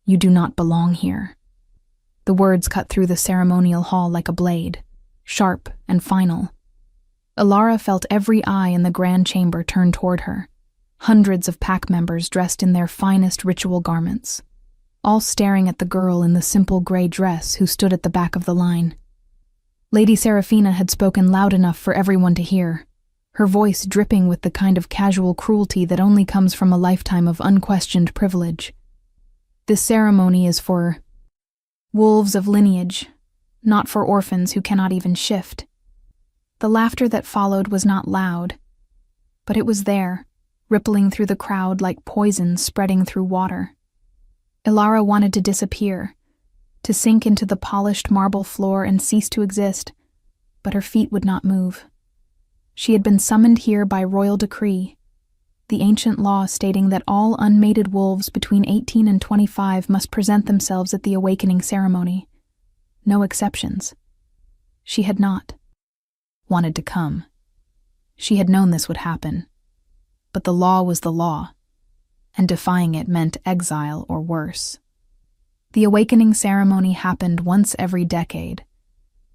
"You do not belong here." The words cut through the ceremonial hall like a blade, sharp and final. Alara felt every eye in the grand chamber turn toward her. Hundreds of pack members dressed in their finest ritual garments, all staring at the girl in the simple gray dress who stood at the back of the line. Lady Seraphina had spoken loud enough for everyone to hear, her voice dripping with the kind of casual cruelty that only comes from a lifetime of unquestioned privilege. "This ceremony is for wolves of lineage, not for orphans who cannot even shift." The laughter that followed was not loud, but it was there, rippling through the crowd like poison spreading through water. Alara wanted to disappear, to sink into the polished marble floor and cease to exist, but her feet would not move. She had been summoned here by royal decree, the ancient law stating that all unmated wolves between 18 and 25 must present themselves at the awakening ceremony. No exceptions. She had not wanted to come. She had known this would happen, but the law was the law, and defying it meant exile or worse. The awakening ceremony happened once every decade,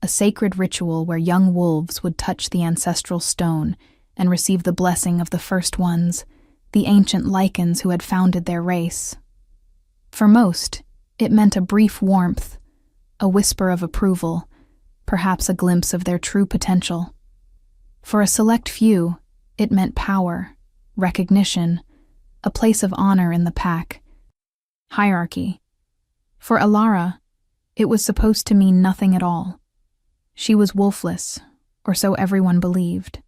a sacred ritual where young wolves would touch the ancestral stone and receive the blessing of the first ones, the ancient lichens who had founded their race. For most, it meant a brief warmth, a whisper of approval, perhaps a glimpse of their true potential. For a select few, it meant power, recognition, a place of honor in the pack, hierarchy. For Alara, it was supposed to mean nothing at all. She was wolfless, or so everyone believed.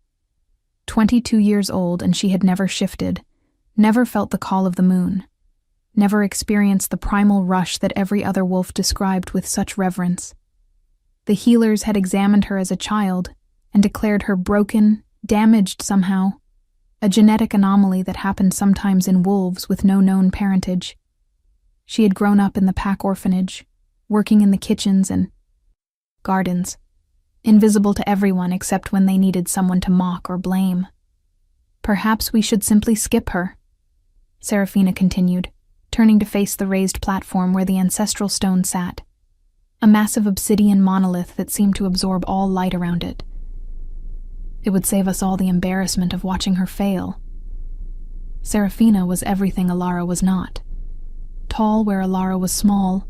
22 years old, and she had never shifted, never felt the call of the moon, never experienced the primal rush that every other wolf described with such reverence. The healers had examined her as a child and declared her broken, damaged somehow, a genetic anomaly that happened sometimes in wolves with no known parentage. She had grown up in the pack orphanage, working in the kitchens and gardens, invisible to everyone except when they needed someone to mock or blame. "Perhaps we should simply skip her," Seraphina continued, turning to face the raised platform where the ancestral stone sat, a massive obsidian monolith that seemed to absorb all light around it. "It would save us all the embarrassment of watching her fail." Seraphina was everything Alara was not. Tall where Alara was small,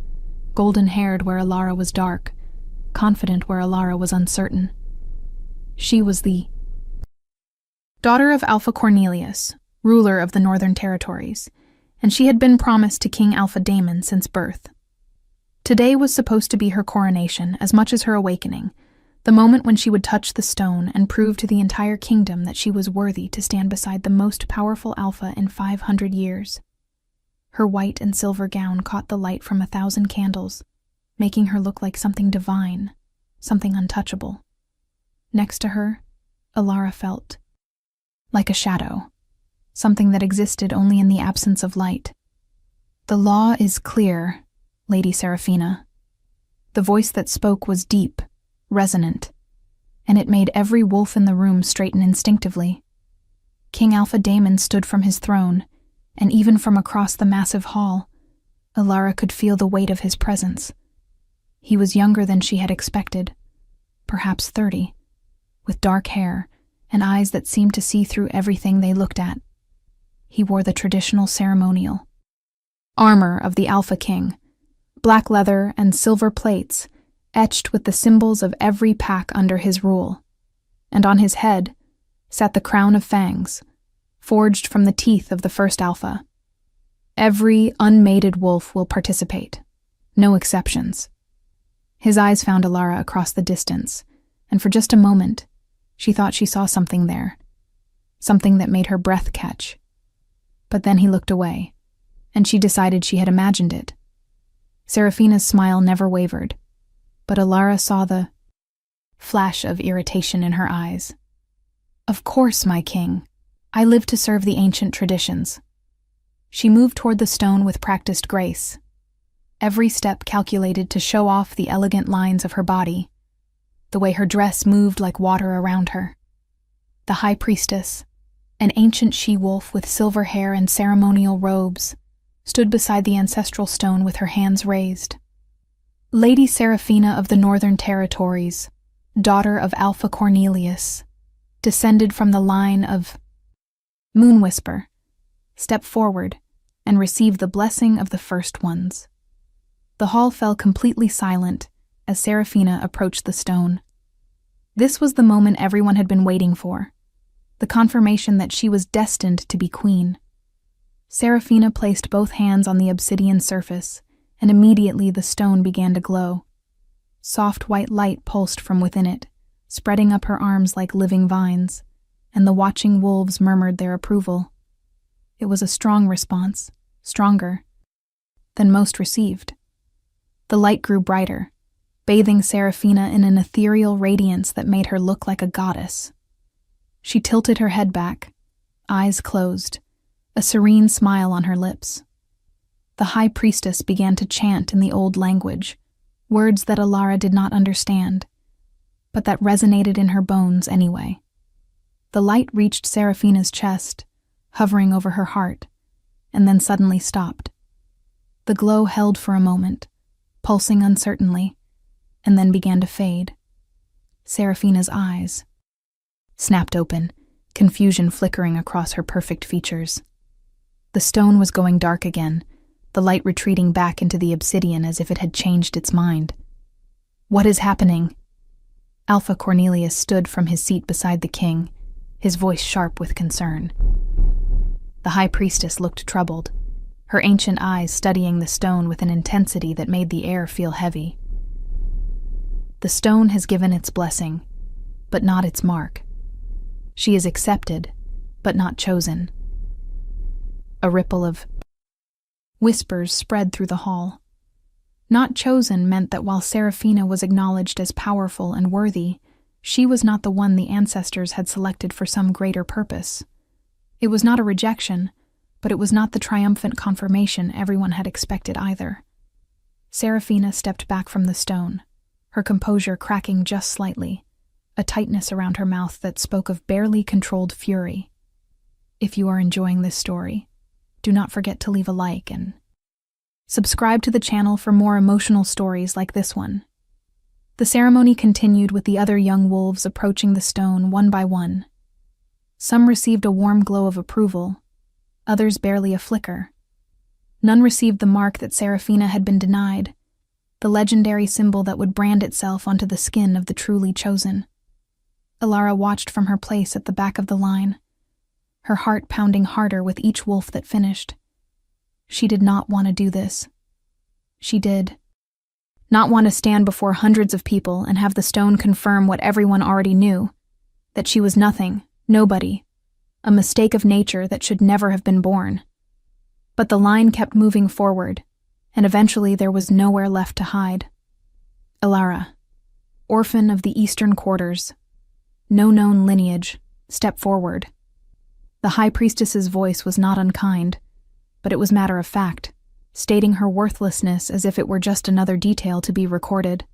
golden-haired where Alara was dark, confident where Alara was uncertain. She was the daughter of Alpha Cornelius, ruler of the Northern Territories, and she had been promised to King Alpha Daemon since birth. Today was supposed to be her coronation as much as her awakening, the moment when she would touch the stone and prove to the entire kingdom that she was worthy to stand beside the most powerful Alpha in 500 years. Her white and silver gown caught the light from 1,000 candles, making her look like something divine, something untouchable. Next to her, Alara felt like a shadow, something that existed only in the absence of light. "The law is clear, Lady Seraphina." The voice that spoke was deep, resonant, and it made every wolf in the room straighten instinctively. King Alpha Daemon stood from his throne, and even from across the massive hall, Alara could feel the weight of his presence. He was younger than she had expected, perhaps 30, with dark hair and eyes that seemed to see through everything they looked at. He wore the traditional ceremonial armor of the Alpha King, black leather and silver plates, etched with the symbols of every pack under his rule, and on his head sat the crown of fangs, forged from the teeth of the first Alpha. Every unmated wolf will participate, no exceptions. His eyes found Alara across the distance, and for just a moment, she thought she saw something there, something that made her breath catch. But then he looked away, and she decided she had imagined it. Seraphina's smile never wavered, but Alara saw the flash of irritation in her eyes. "Of course, my king. I live to serve the ancient traditions." She moved toward the stone with practiced grace, every step calculated to show off the elegant lines of her body, the way her dress moved like water around her. The high priestess, an ancient she-wolf with silver hair and ceremonial robes, stood beside the ancestral stone with her hands raised. Lady Seraphina of the Northern Territories, daughter of Alpha Cornelius, descended from the line of Moon Whisper, stepped forward and received the blessing of the first ones. The hall fell completely silent as Seraphina approached the stone. This was the moment everyone had been waiting for, the confirmation that she was destined to be queen. Seraphina placed both hands on the obsidian surface, and immediately the stone began to glow. Soft white light pulsed from within it, spreading up her arms like living vines, and the watching wolves murmured their approval. It was a strong response, stronger than most received. The light grew brighter, bathing Seraphina in an ethereal radiance that made her look like a goddess. She tilted her head back, eyes closed, a serene smile on her lips. The high priestess began to chant in the old language, words that Alara did not understand, but that resonated in her bones anyway. The light reached Seraphina's chest, hovering over her heart, and then suddenly stopped. The glow held for a moment, pulsing uncertainly, and then began to fade. Seraphina's eyes snapped open, confusion flickering across her perfect features. The stone was going dark again, the light retreating back into the obsidian as if it had changed its mind. "What is happening?" Alpha Cornelius stood from his seat beside the king, his voice sharp with concern. The high priestess looked troubled, her ancient eyes studying the stone with an intensity that made the air feel heavy. "The stone has given its blessing, but not its mark. She is accepted, but not chosen." A ripple of whispers spread through the hall. Not chosen meant that while Seraphina was acknowledged as powerful and worthy, she was not the one the ancestors had selected for some greater purpose. It was not a rejection, but it was not the triumphant confirmation everyone had expected either. Seraphina stepped back from the stone, her composure cracking just slightly, a tightness around her mouth that spoke of barely controlled fury. If you are enjoying this story, do not forget to leave a like and subscribe to the channel for more emotional stories like this one. The ceremony continued with the other young wolves approaching the stone one by one. Some received a warm glow of approval, others barely a flicker. None received the mark that Seraphina had been denied, the legendary symbol that would brand itself onto the skin of the truly chosen. Alara watched from her place at the back of the line, her heart pounding harder with each wolf that finished. She did not want to do this. She did not want to stand before hundreds of people and have the stone confirm what everyone already knew, that she was nothing, nobody, a mistake of nature that should never have been born. But the line kept moving forward, and eventually there was nowhere left to hide. Alara, orphan of the eastern quarters, no known lineage, stepped forward. The high priestess's voice was not unkind, but it was matter of fact, stating her worthlessness as if it were just another detail to be recorded.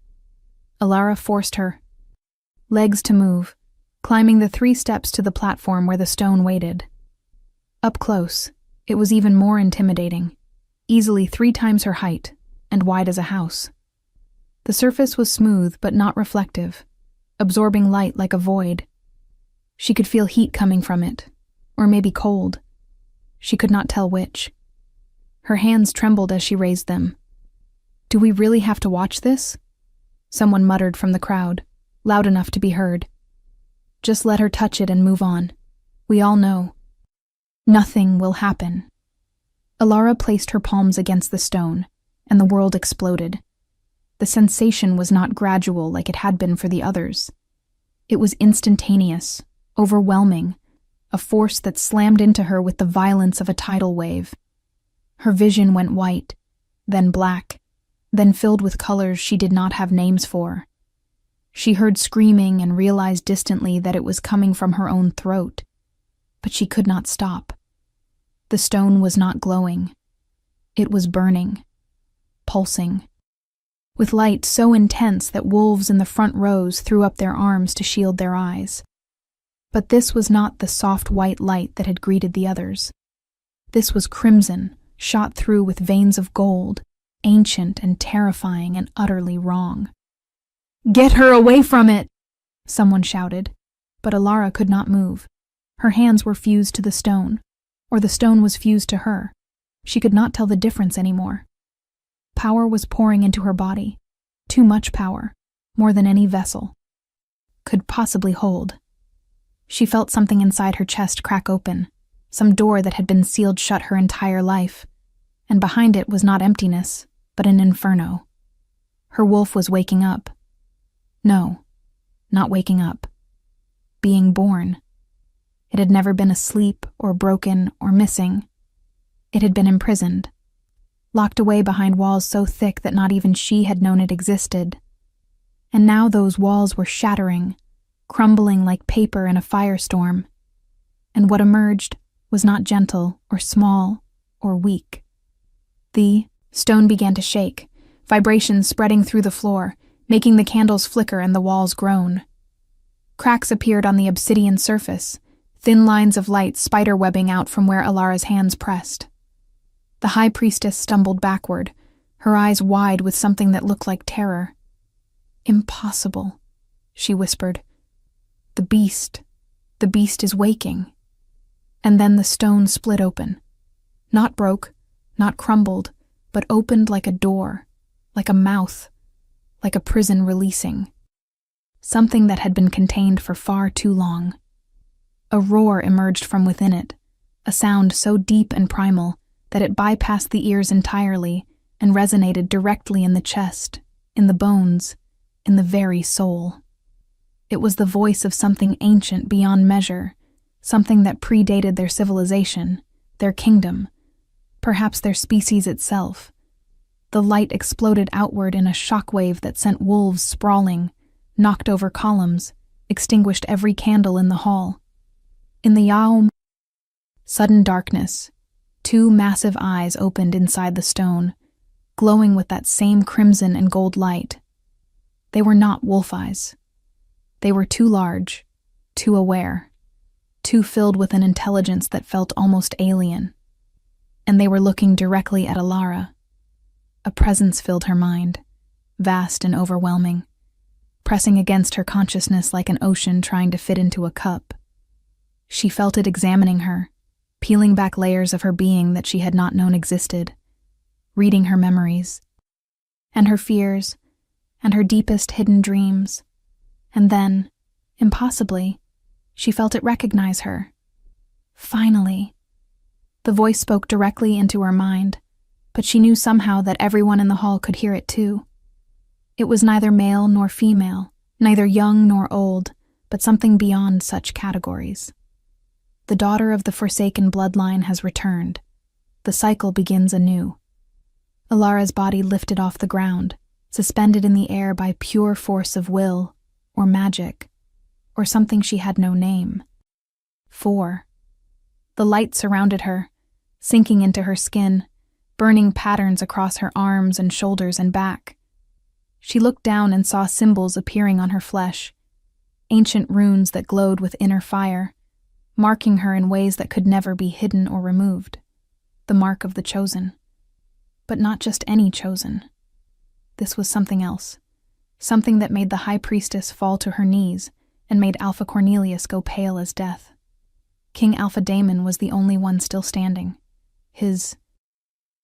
Alara forced her legs to move, climbing the 3 steps to the platform where the stone waited. Up close, it was even more intimidating, easily 3 times her height, and wide as a house. The surface was smooth but not reflective, absorbing light like a void. She could feel heat coming from it, or maybe cold. She could not tell which. Her hands trembled as she raised them. "Do we really have to watch this?" Someone muttered from the crowd, loud enough to be heard. "Just let her touch it and move on. We all know. Nothing will happen." Alara placed her palms against the stone, and the world exploded. The sensation was not gradual like it had been for the others. It was instantaneous, overwhelming, a force that slammed into her with the violence of a tidal wave. Her vision went white, then black, then filled with colors she did not have names for. She heard screaming and realized distantly that it was coming from her own throat, but she could not stop. The stone was not glowing. It was burning, pulsing, with light so intense that wolves in the front rows threw up their arms to shield their eyes. But this was not the soft white light that had greeted the others. This was crimson, shot through with veins of gold, ancient and terrifying and utterly wrong. "Get her away from it!" someone shouted, but Alara could not move. Her hands were fused to the stone, or the stone was fused to her. She could not tell the difference anymore. Power was pouring into her body, too much power, more than any vessel could possibly hold. She felt something inside her chest crack open, some door that had been sealed shut her entire life, and behind it was not emptiness, but an inferno. Her wolf was waking up. No, not waking up. Being born. It had never been asleep or broken or missing. It had been imprisoned, locked away behind walls so thick that not even she had known it existed. And now those walls were shattering, crumbling like paper in a firestorm. And what emerged was not gentle or small or weak. The stone began to shake, vibrations spreading through the floor, making the candles flicker and the walls groan. Cracks appeared on the obsidian surface, thin lines of light spiderwebbing out from where Alara's hands pressed. The high priestess stumbled backward, her eyes wide with something that looked like terror. "Impossible," she whispered. The beast is waking." And then the stone split open. Not broke, not crumbled, but opened like a door, like a mouth, like a prison releasing. Something that had been contained for far too long. A roar emerged from within it, a sound so deep and primal that it bypassed the ears entirely and resonated directly in the chest, in the bones, in the very soul. It was the voice of something ancient beyond measure, something that predated their civilization, their kingdom, perhaps their species itself. The light exploded outward in a shockwave that sent wolves sprawling, knocked over columns, extinguished every candle in the hall. In the Yaum, sudden darkness, two massive eyes opened inside the stone, glowing with that same crimson and gold light. They were not wolf eyes. They were too large, too aware, too filled with an intelligence that felt almost alien. And they were looking directly at Alara. A presence filled her mind, vast and overwhelming, pressing against her consciousness like an ocean trying to fit into a cup. She felt it examining her, peeling back layers of her being that she had not known existed, reading her memories, and her fears, and her deepest hidden dreams. And then, impossibly, she felt it recognize her. Finally. The voice spoke directly into her mind, but she knew somehow that everyone in the hall could hear it too. It was neither male nor female, neither young nor old, but something beyond such categories. The daughter of the Forsaken bloodline has returned. The cycle begins anew. Alara's body lifted off the ground, suspended in the air by pure force of will, or magic, or something she had no name. 4. The light surrounded her, sinking into her skin, burning patterns across her arms and shoulders and back. She looked down and saw symbols appearing on her flesh, ancient runes that glowed with inner fire, marking her in ways that could never be hidden or removed. The mark of the chosen. But not just any chosen. This was something else. Something that made the high priestess fall to her knees and made Alpha Cornelius go pale as death. King Alpha Daemon was the only one still standing. His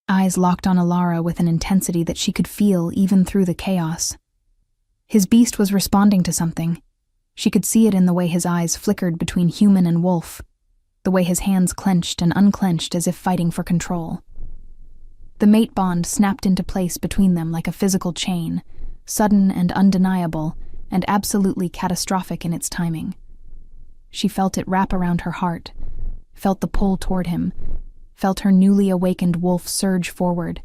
eyes locked on Alara with an intensity that she could feel even through the chaos. His beast was responding to something. She could see it in the way his eyes flickered between human and wolf, the way his hands clenched and unclenched as if fighting for control. The mate bond snapped into place between them like a physical chain, sudden and undeniable, and absolutely catastrophic in its timing. She felt it wrap around her heart, felt the pull toward him, felt her newly awakened wolf surge forward,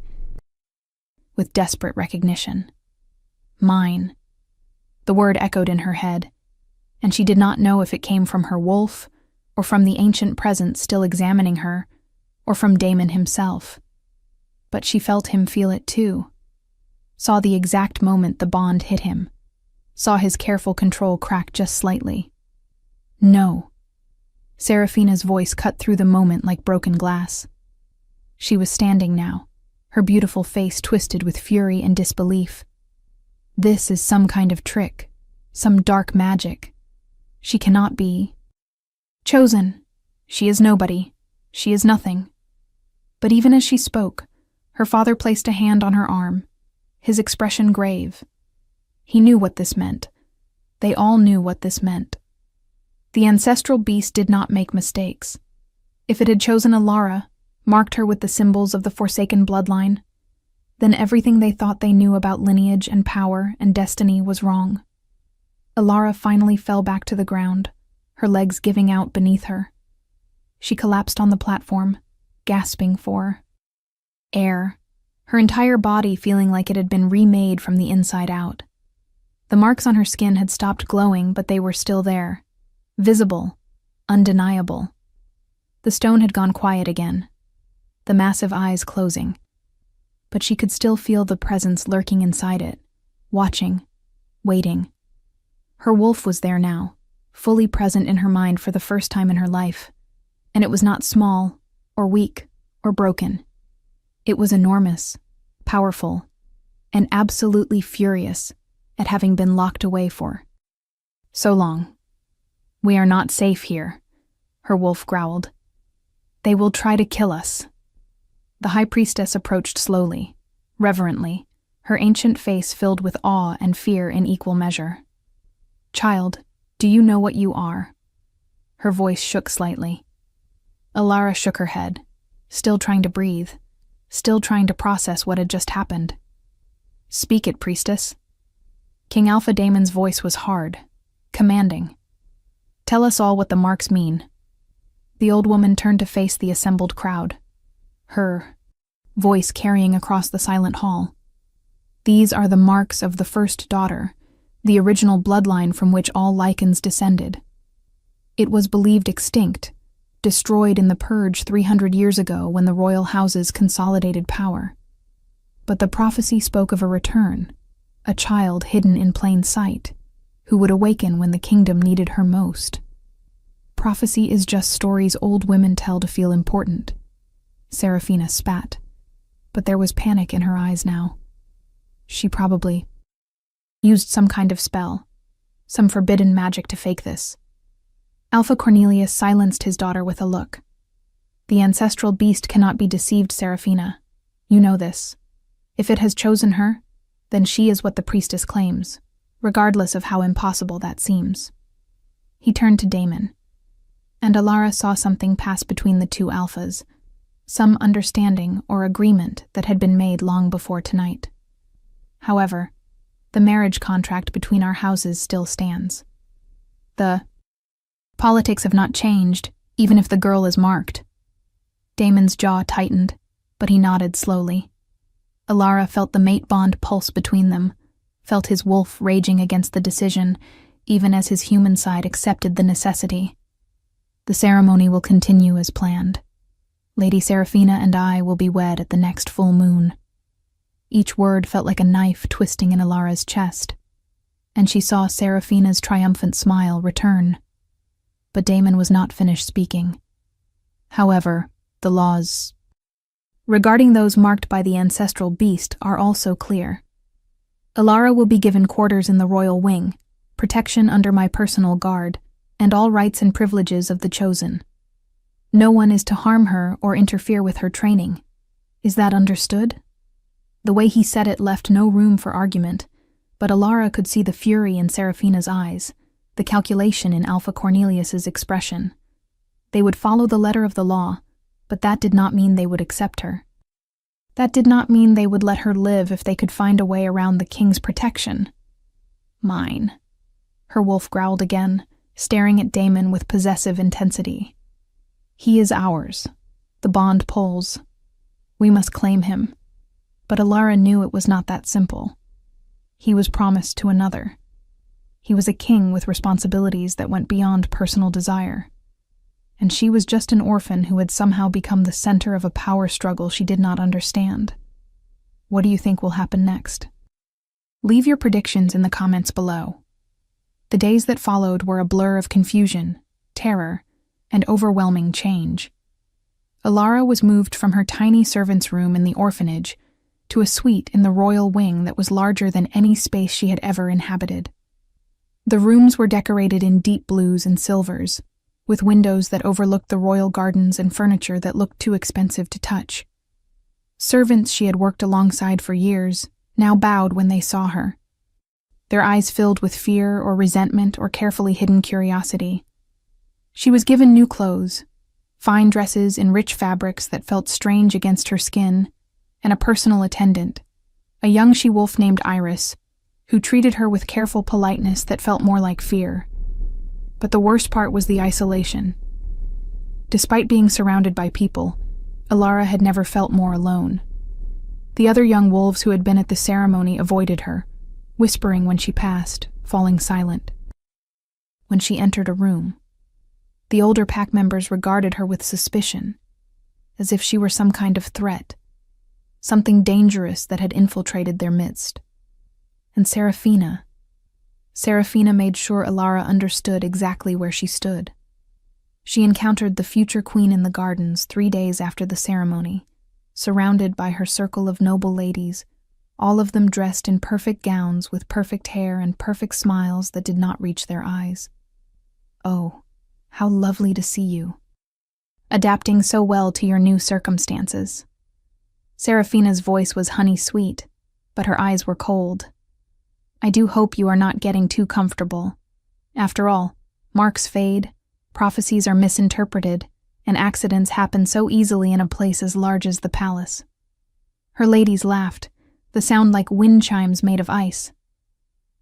with desperate recognition. Mine. The word echoed in her head, and she did not know if it came from her wolf, or from the ancient presence still examining her, or from Daemon himself. But she felt him feel it too. Saw the exact moment the bond hit him. Saw his careful control crack just slightly. No. Seraphina's voice cut through the moment like broken glass. She was standing now, her beautiful face twisted with fury and disbelief. This is some kind of trick, some dark magic. She cannot be chosen. She is nobody. She is nothing. But even as she spoke, her father placed a hand on her arm, his expression grave. He knew what this meant. They all knew what this meant. The ancestral beast did not make mistakes. If it had chosen Alara, marked her with the symbols of the Forsaken bloodline, then everything they thought they knew about lineage and power and destiny was wrong. Alara finally fell back to the ground, her legs giving out beneath her. She collapsed on the platform, gasping for air, her entire body feeling like it had been remade from the inside out. The marks on her skin had stopped glowing, but they were still there, visible, undeniable. The stone had gone quiet again, the massive eyes closing, but she could still feel the presence lurking inside it, watching, waiting. Her wolf was there now, fully present in her mind for the first time in her life, and it was not small, or weak, or broken. It was enormous, powerful, and absolutely furious at having been locked away for so long. "We are not safe here," her wolf growled. "They will try to kill us." The high priestess approached slowly, reverently, her ancient face filled with awe and fear in equal measure. "Child, do you know what you are?" Her voice shook slightly. Alara shook her head, still trying to breathe, still trying to process what had just happened. "Speak it, priestess." King Alpha Damon's voice was hard, commanding. "Tell us all what the marks mean." The old woman turned to face the assembled crowd, her voice carrying across the silent hall. "These are the marks of the first daughter, the original bloodline from which all Lycans descended. It was believed extinct, destroyed in the Purge 300 years ago when the royal houses consolidated power. But the prophecy spoke of a return, a child hidden in plain sight, who would awaken when the kingdom needed her most. Prophecy is just stories old women tell to feel important." Seraphina spat, but there was panic in her eyes now. She probably used some kind of spell, some forbidden magic to fake this. Alpha Cornelius silenced his daughter with a look. "The ancestral beast cannot be deceived, Seraphina. You know this. If it has chosen her, then she is what the priestess claims, regardless of how impossible that seems." He turned to Damon, and Alara saw something pass between the two alphas, some understanding or agreement that had been made long before tonight. "However, the marriage contract between our houses still stands. The politics have not changed, even if the girl is marked." Damon's jaw tightened, but he nodded slowly. Alara felt the mate bond pulse between them, felt his wolf raging against the decision, even as his human side accepted the necessity. "The ceremony will continue as planned. Lady Seraphina and I will be wed at the next full moon." Each word felt like a knife twisting in Alara's chest, and she saw Seraphina's triumphant smile return. But Damon was not finished speaking. "However, the laws regarding those marked by the ancestral beast are also clear. Alara will be given quarters in the royal wing, protection under my personal guard, and all rights and privileges of the chosen. No one is to harm her or interfere with her training. Is that understood?" The way he said it left no room for argument, but Alara could see the fury in Seraphina's eyes, the calculation in Alpha Cornelius's expression. They would follow the letter of the law, but that did not mean they would accept her. That did not mean they would let her live if they could find a way around the king's protection. "Mine," her wolf growled again, staring at Damon with possessive intensity. "He is ours. The bond pulls. We must claim him." But Alara knew it was not that simple. He was promised to another. He was a king with responsibilities that went beyond personal desire. And she was just an orphan who had somehow become the center of a power struggle she did not understand. What do you think will happen next? Leave your predictions in the comments below. The days that followed were a blur of confusion, terror, and overwhelming change. Alara was moved from her tiny servant's room in the orphanage to a suite in the royal wing that was larger than any space she had ever inhabited. The rooms were decorated in deep blues and silvers, with windows that overlooked the royal gardens and furniture that looked too expensive to touch. Servants she had worked alongside for years now bowed when they saw her, their eyes filled with fear or resentment or carefully hidden curiosity. She was given new clothes, fine dresses in rich fabrics that felt strange against her skin, and a personal attendant, a young she-wolf named Iris, who treated her with careful politeness that felt more like fear. But the worst part was the isolation. Despite being surrounded by people, Alara had never felt more alone. The other young wolves who had been at the ceremony avoided her, whispering when she passed, falling silent. When she entered a room, the older pack members regarded her with suspicion, as if she were some kind of threat, something dangerous that had infiltrated their midst. And Seraphina made sure Alara understood exactly where she stood. She encountered the future queen in the gardens 3 days after the ceremony, surrounded by her circle of noble ladies, all of them dressed in perfect gowns with perfect hair and perfect smiles that did not reach their eyes. "Oh, how lovely to see you. Adapting so well to your new circumstances." Seraphina's voice was honey-sweet, but her eyes were cold. "I do hope you are not getting too comfortable. After all, marks fade, prophecies are misinterpreted, and accidents happen so easily in a place as large as the palace." Her ladies laughed, the sound like wind chimes made of ice.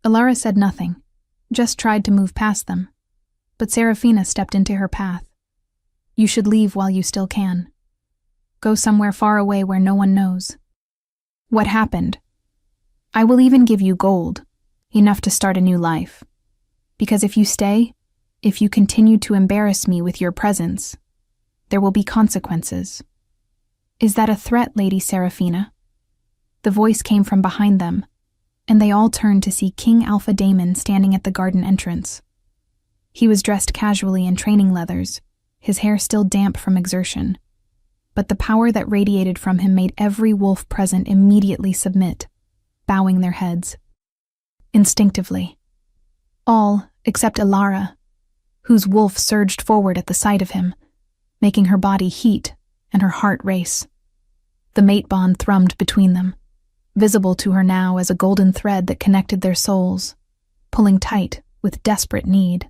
Alara said nothing, just tried to move past them, but Seraphina stepped into her path. "You should leave while you still can. Go somewhere far away where no one knows." "What happened?" "I will even give you gold, enough to start a new life. Because if you stay, if you continue to embarrass me with your presence, there will be consequences." "Is that a threat, Lady Seraphina?" The voice came from behind them, and they all turned to see King Alpha Daemon standing at the garden entrance. He was dressed casually in training leathers, his hair still damp from exertion, but the power that radiated from him made every wolf present immediately submit, bowing their heads. Instinctively. All except Alara, whose wolf surged forward at the sight of him, making her body heat and her heart race. The mate bond thrummed between them, visible to her now as a golden thread that connected their souls, pulling tight with desperate need.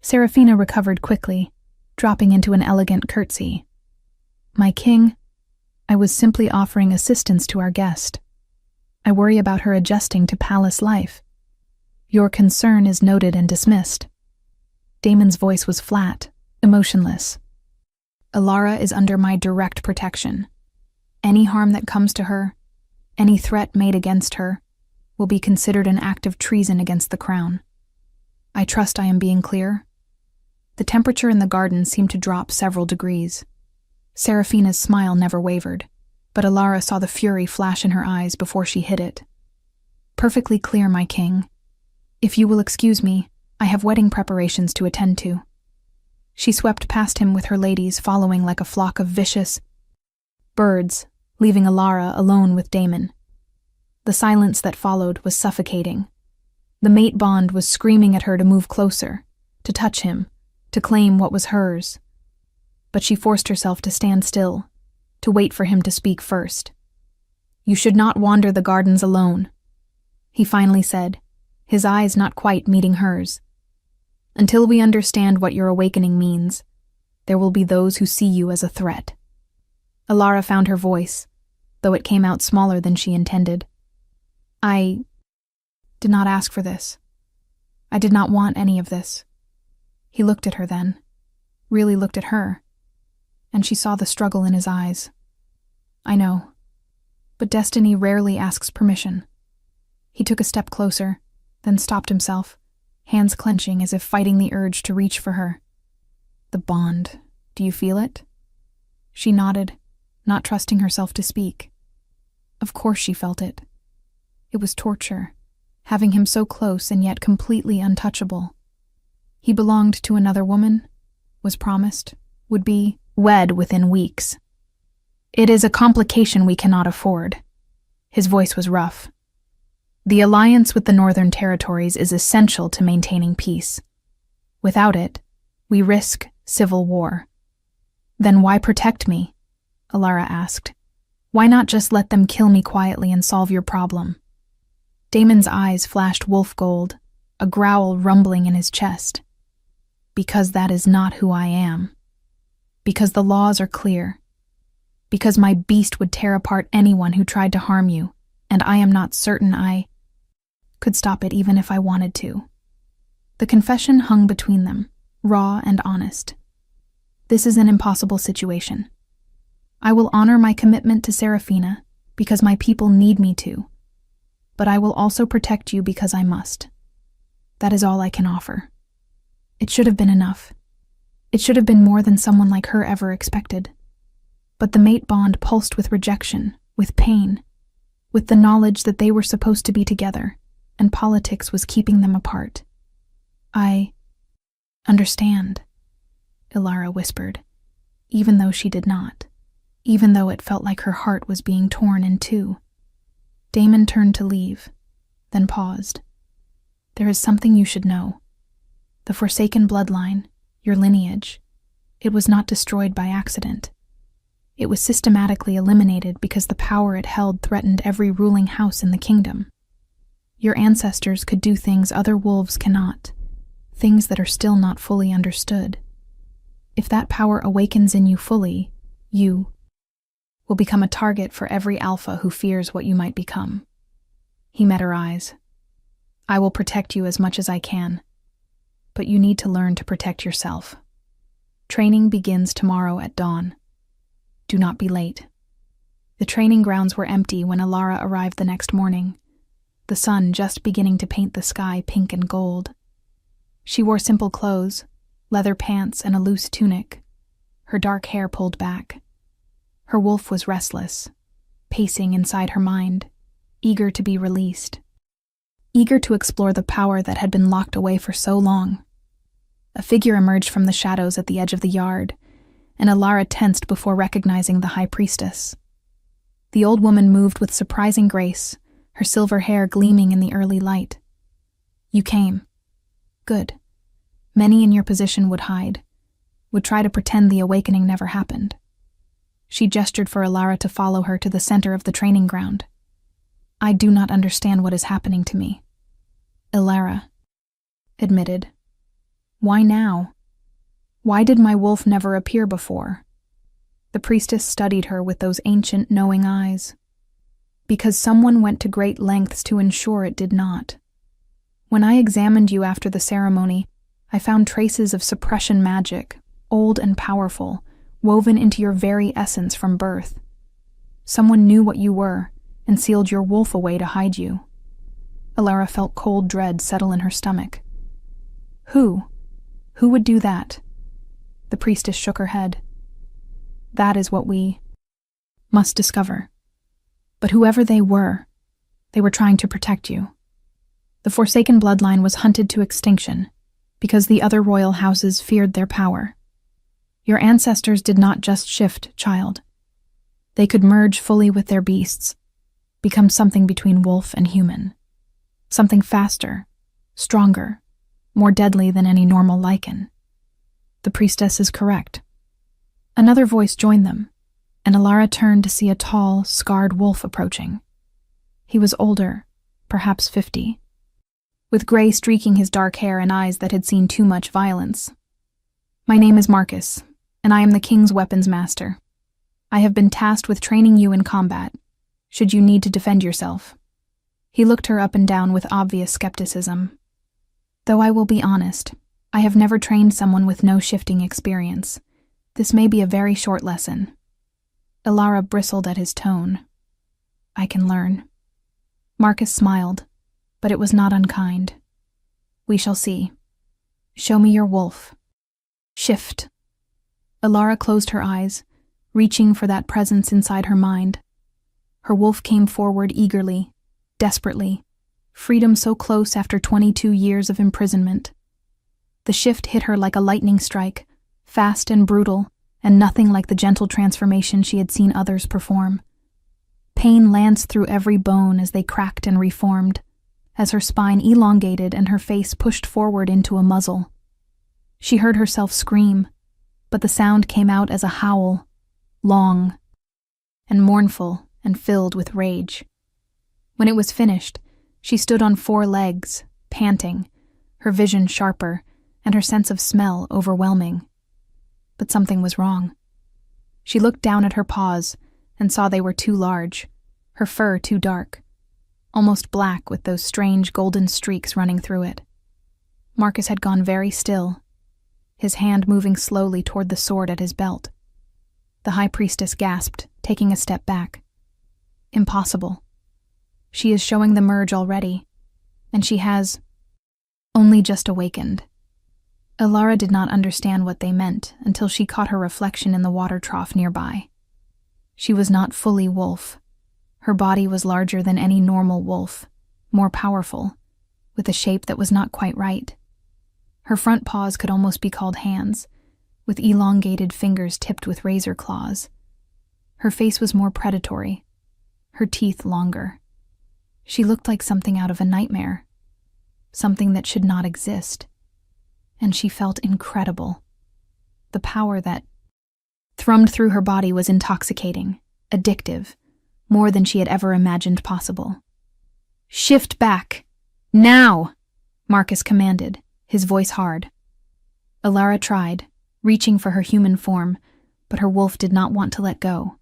Seraphina recovered quickly, dropping into an elegant curtsy. "My king, I was simply offering assistance to our guest. I worry about her adjusting to palace life. Your concern is noted and dismissed." Damon's voice was flat, emotionless. "Alara is under my direct protection. Any harm that comes to her, any threat made against her, will be considered an act of treason against the crown. I trust I am being clear." The temperature in the garden seemed to drop several degrees. Seraphina's smile never wavered, but Alara saw the fury flash in her eyes before she hid it. "Perfectly clear, my king. If you will excuse me, I have wedding preparations to attend to." She swept past him with her ladies following like a flock of vicious birds, leaving Alara alone with Daemon. The silence that followed was suffocating. The mate bond was screaming at her to move closer, to touch him, to claim what was hers. But she forced herself to stand still, to wait for him to speak first. "You should not wander the gardens alone," he finally said, his eyes not quite meeting hers. "Until we understand what your awakening means, there will be those who see you as a threat." Alara found her voice, though it came out smaller than she intended. "I did not ask for this. I did not want any of this." He looked at her then, really looked at her, and she saw the struggle in his eyes. "I know, but destiny rarely asks permission." He took a step closer, then stopped himself, hands clenching as if fighting the urge to reach for her. "The bond, do you feel it?" She nodded, not trusting herself to speak. Of course she felt it. It was torture, having him so close and yet completely untouchable. He belonged to another woman, was promised, would be wed within weeks. It is a complication we cannot afford. His voice was rough. The alliance with the Northern Territories is essential to maintaining peace. Without it, we risk civil war. Then why protect me? Alara asked. Why not just let them kill me quietly and solve your problem? Damon's eyes flashed wolf gold, a growl rumbling in his chest. Because that is not who I am. Because the laws are clear. Because my beast would tear apart anyone who tried to harm you, and I am not certain I could stop it even if I wanted to. The confession hung between them, raw and honest. This is an impossible situation. I will honor my commitment to Serafina because my people need me to, but I will also protect you because I must. That is all I can offer. It should have been enough. It should have been more than someone like her ever expected. But the mate bond pulsed with rejection, with pain, with the knowledge that they were supposed to be together, and politics was keeping them apart. I understand, Alara whispered, even though she did not, even though it felt like her heart was being torn in two. Damon turned to leave, then paused. There is something you should know. The Forsaken bloodline, your lineage, it was not destroyed by accident. It was systematically eliminated because the power it held threatened every ruling house in the kingdom. Your ancestors could do things other wolves cannot, things that are still not fully understood. If that power awakens in you fully, you will become a target for every alpha who fears what you might become. He met her eyes. I will protect you as much as I can, but you need to learn to protect yourself. Training begins tomorrow at dawn. Do not be late. The training grounds were empty when Alara arrived the next morning, the sun just beginning to paint the sky pink and gold. She wore simple clothes, leather pants and a loose tunic, her dark hair pulled back. Her wolf was restless, pacing inside her mind, eager to be released, eager to explore the power that had been locked away for so long. A figure emerged from the shadows at the edge of the yard, and Alara tensed before recognizing the high priestess. The old woman moved with surprising grace, her silver hair gleaming in the early light. You came. Good. Many in your position would hide, would try to pretend the awakening never happened. She gestured for Alara to follow her to the center of the training ground. I do not understand what is happening to me, Alara admitted. Why now? Why did my wolf never appear before? The priestess studied her with those ancient, knowing eyes. Because someone went to great lengths to ensure it did not. When I examined you after the ceremony, I found traces of suppression magic, old and powerful, woven into your very essence from birth. Someone knew what you were and sealed your wolf away to hide you. Alara felt cold dread settle in her stomach. Who? Who would do that? The priestess shook her head. That is what we must discover. But whoever they were trying to protect you. The Forsaken bloodline was hunted to extinction because the other royal houses feared their power. Your ancestors did not just shift, child. They could merge fully with their beasts, become something between wolf and human. Something faster, stronger, more deadly than any normal lichen. The priestess is correct. Another voice joined them, and Alara turned to see a tall, scarred wolf approaching. He was older, perhaps 50, with gray streaking his dark hair and eyes that had seen too much violence. My name is Marcus, and I am the king's weapons master. I have been tasked with training you in combat, should you need to defend yourself. He looked her up and down with obvious skepticism. Though I will be honest, I have never trained someone with no shifting experience. This may be a very short lesson. Alara bristled at his tone. I can learn. Marcus smiled, but it was not unkind. We shall see. Show me your wolf. Shift. Alara closed her eyes, reaching for that presence inside her mind. Her wolf came forward eagerly, desperately, freedom so close after 22 years of imprisonment. The shift hit her like a lightning strike, fast and brutal, and nothing like the gentle transformation she had seen others perform. Pain lanced through every bone as they cracked and reformed, as her spine elongated and her face pushed forward into a muzzle. She heard herself scream, but the sound came out as a howl, long and mournful and filled with rage. When it was finished, she stood on 4 legs, panting, her vision sharper and her sense of smell overwhelming. But something was wrong. She looked down at her paws and saw they were too large, her fur too dark, almost black with those strange golden streaks running through it. Marcus had gone very still, his hand moving slowly toward the sword at his belt. The high priestess gasped, taking a step back. Impossible. She is showing the merge already, and she has only just awakened. Elara did not understand what they meant until she caught her reflection in the water trough nearby. She was not fully wolf. Her body was larger than any normal wolf, more powerful, with a shape that was not quite right. Her front paws could almost be called hands, with elongated fingers tipped with razor claws. Her face was more predatory, her teeth longer. She looked like something out of a nightmare, something that should not exist. And she felt incredible. The power that thrummed through her body was intoxicating, addictive, more than she had ever imagined possible. "Shift back! Now!" Marcus commanded, his voice hard. Elara tried, reaching for her human form, but her wolf did not want to let go.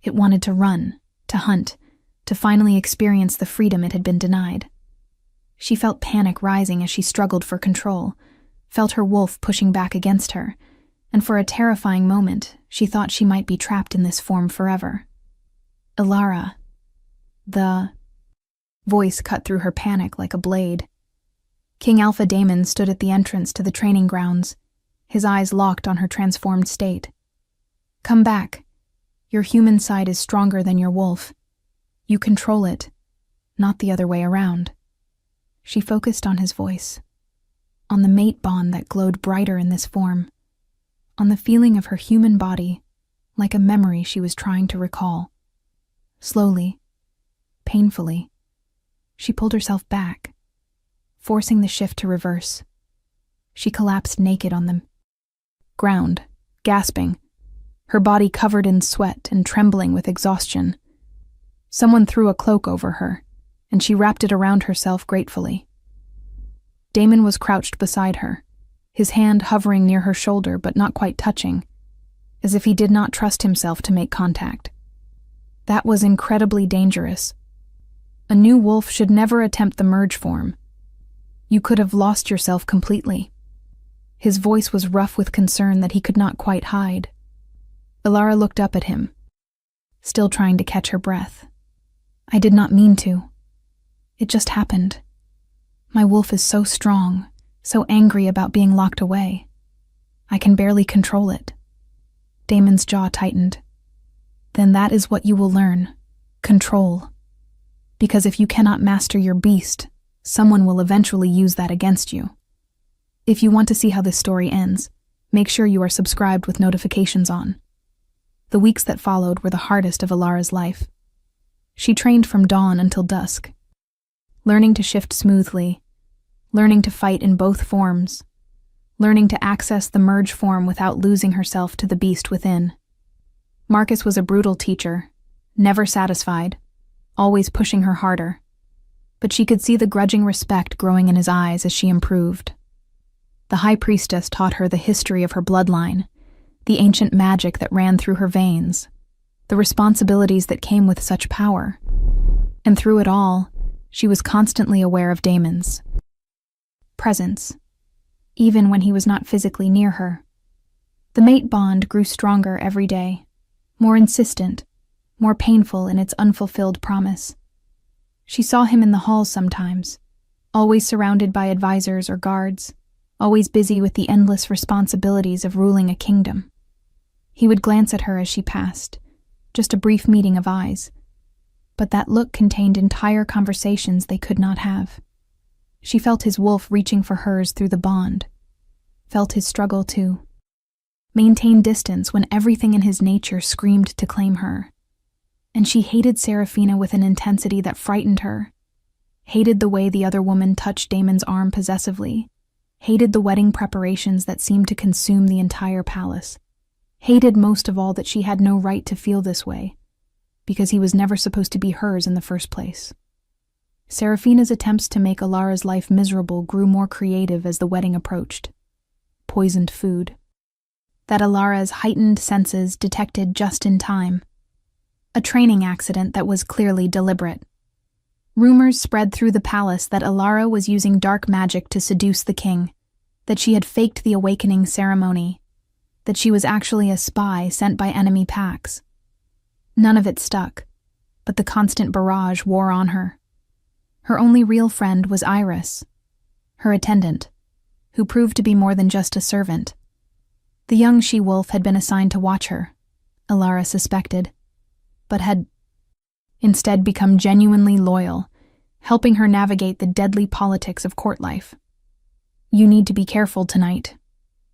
It wanted to run, to hunt, to finally experience the freedom it had been denied. She felt panic rising as she struggled for control, felt her wolf pushing back against her, and for a terrifying moment, she thought she might be trapped in this form forever. Elara. The voice cut through her panic like a blade. King Alpha Daemon stood at the entrance to the training grounds, his eyes locked on her transformed state. "Come back. Your human side is stronger than your wolf. You control it, not the other way around." She focused on his voice, on the mate bond that glowed brighter in this form, on the feeling of her human body, like a memory she was trying to recall. Slowly, painfully, she pulled herself back, forcing the shift to reverse. She collapsed naked on the ground, gasping, her body covered in sweat and trembling with exhaustion. Someone threw a cloak over her, and she wrapped it around herself gratefully. Daemon was crouched beside her, his hand hovering near her shoulder but not quite touching, as if he did not trust himself to make contact. That was incredibly dangerous. A new wolf should never attempt the merge form. You could have lost yourself completely. His voice was rough with concern that he could not quite hide. Elara looked up at him, still trying to catch her breath. "I did not mean to. It just happened. My wolf is so strong, so angry about being locked away. I can barely control it." Daemon's jaw tightened. "Then that is what you will learn. Control. Because if you cannot master your beast, someone will eventually use that against you." If you want to see how this story ends, make sure you are subscribed with notifications on. The weeks that followed were the hardest of Elara's life. She trained from dawn until dusk, learning to shift smoothly, learning to fight in both forms, learning to access the merge form without losing herself to the beast within. Marcus was a brutal teacher, never satisfied, always pushing her harder, but she could see the grudging respect growing in his eyes as she improved. The high priestess taught her the history of her bloodline, the ancient magic that ran through her veins, the responsibilities that came with such power. And through it all, she was constantly aware of Daemon's presence, even when he was not physically near her. The mate bond grew stronger every day, more insistent, more painful in its unfulfilled promise. She saw him in the halls sometimes, always surrounded by advisors or guards, always busy with the endless responsibilities of ruling a kingdom. He would glance at her as she passed, just a brief meeting of eyes, but that look contained entire conversations they could not have. She felt his wolf reaching for hers through the bond, felt his struggle to maintain distance when everything in his nature screamed to claim her. And she hated Seraphina with an intensity that frightened her, hated the way the other woman touched Damon's arm possessively, hated the wedding preparations that seemed to consume the entire palace, hated most of all that she had no right to feel this way, because he was never supposed to be hers in the first place. Seraphina's attempts to make Alara's life miserable grew more creative as the wedding approached. Poisoned food that Alara's heightened senses detected just in time. A training accident that was clearly deliberate. Rumors spread through the palace that Alara was using dark magic to seduce the king, that she had faked the awakening ceremony, that she was actually a spy sent by enemy packs. None of it stuck, but the constant barrage wore on her. Her only real friend was Iris, her attendant, who proved to be more than just a servant. The young she-wolf had been assigned to watch her, Alara suspected, but had instead become genuinely loyal, helping her navigate the deadly politics of court life. "You need to be careful tonight,"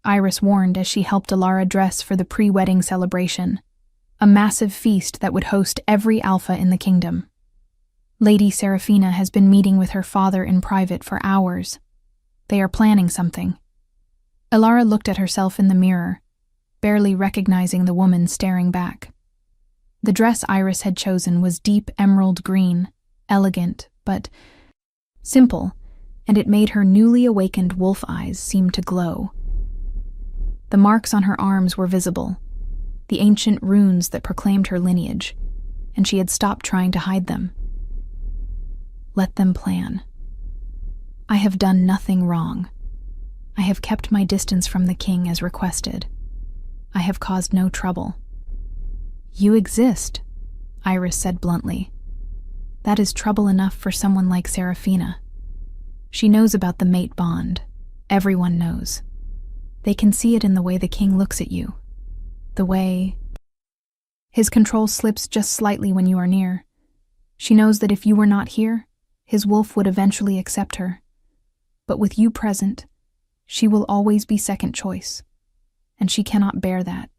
Iris warned as she helped Alara dress for the pre-wedding celebration, a massive feast that would host every alpha in the kingdom. "Lady Seraphina has been meeting with her father in private for hours. They are planning something." Alara looked at herself in the mirror, barely recognizing the woman staring back. The dress Iris had chosen was deep emerald green, elegant, but simple, and it made her newly awakened wolf eyes seem to glow. The marks on her arms were visible, the ancient runes that proclaimed her lineage, and she had stopped trying to hide them. Let them plan. I have done nothing wrong. I have kept my distance from the king as requested. I have caused no trouble. You exist, Iris said bluntly. That is trouble enough for someone like Seraphina. She knows about the mate bond. Everyone knows. They can see it in the way the king looks at you. The way his control slips just slightly when you are near. She knows that if you were not here, his wolf would eventually accept her. But with you present, she will always be second choice, and she cannot bear that.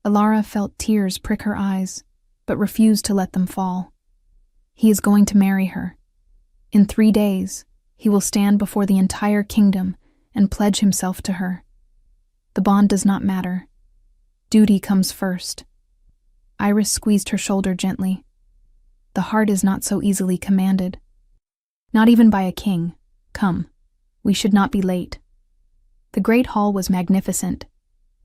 Alara felt tears prick her eyes, but refused to let them fall. He is going to marry her. In 3 days, he will stand before the entire kingdom and pledge himself to her. The bond does not matter. Duty comes first. Iris squeezed her shoulder gently. The heart is not so easily commanded. Not even by a king. Come, we should not be late. The great hall was magnificent,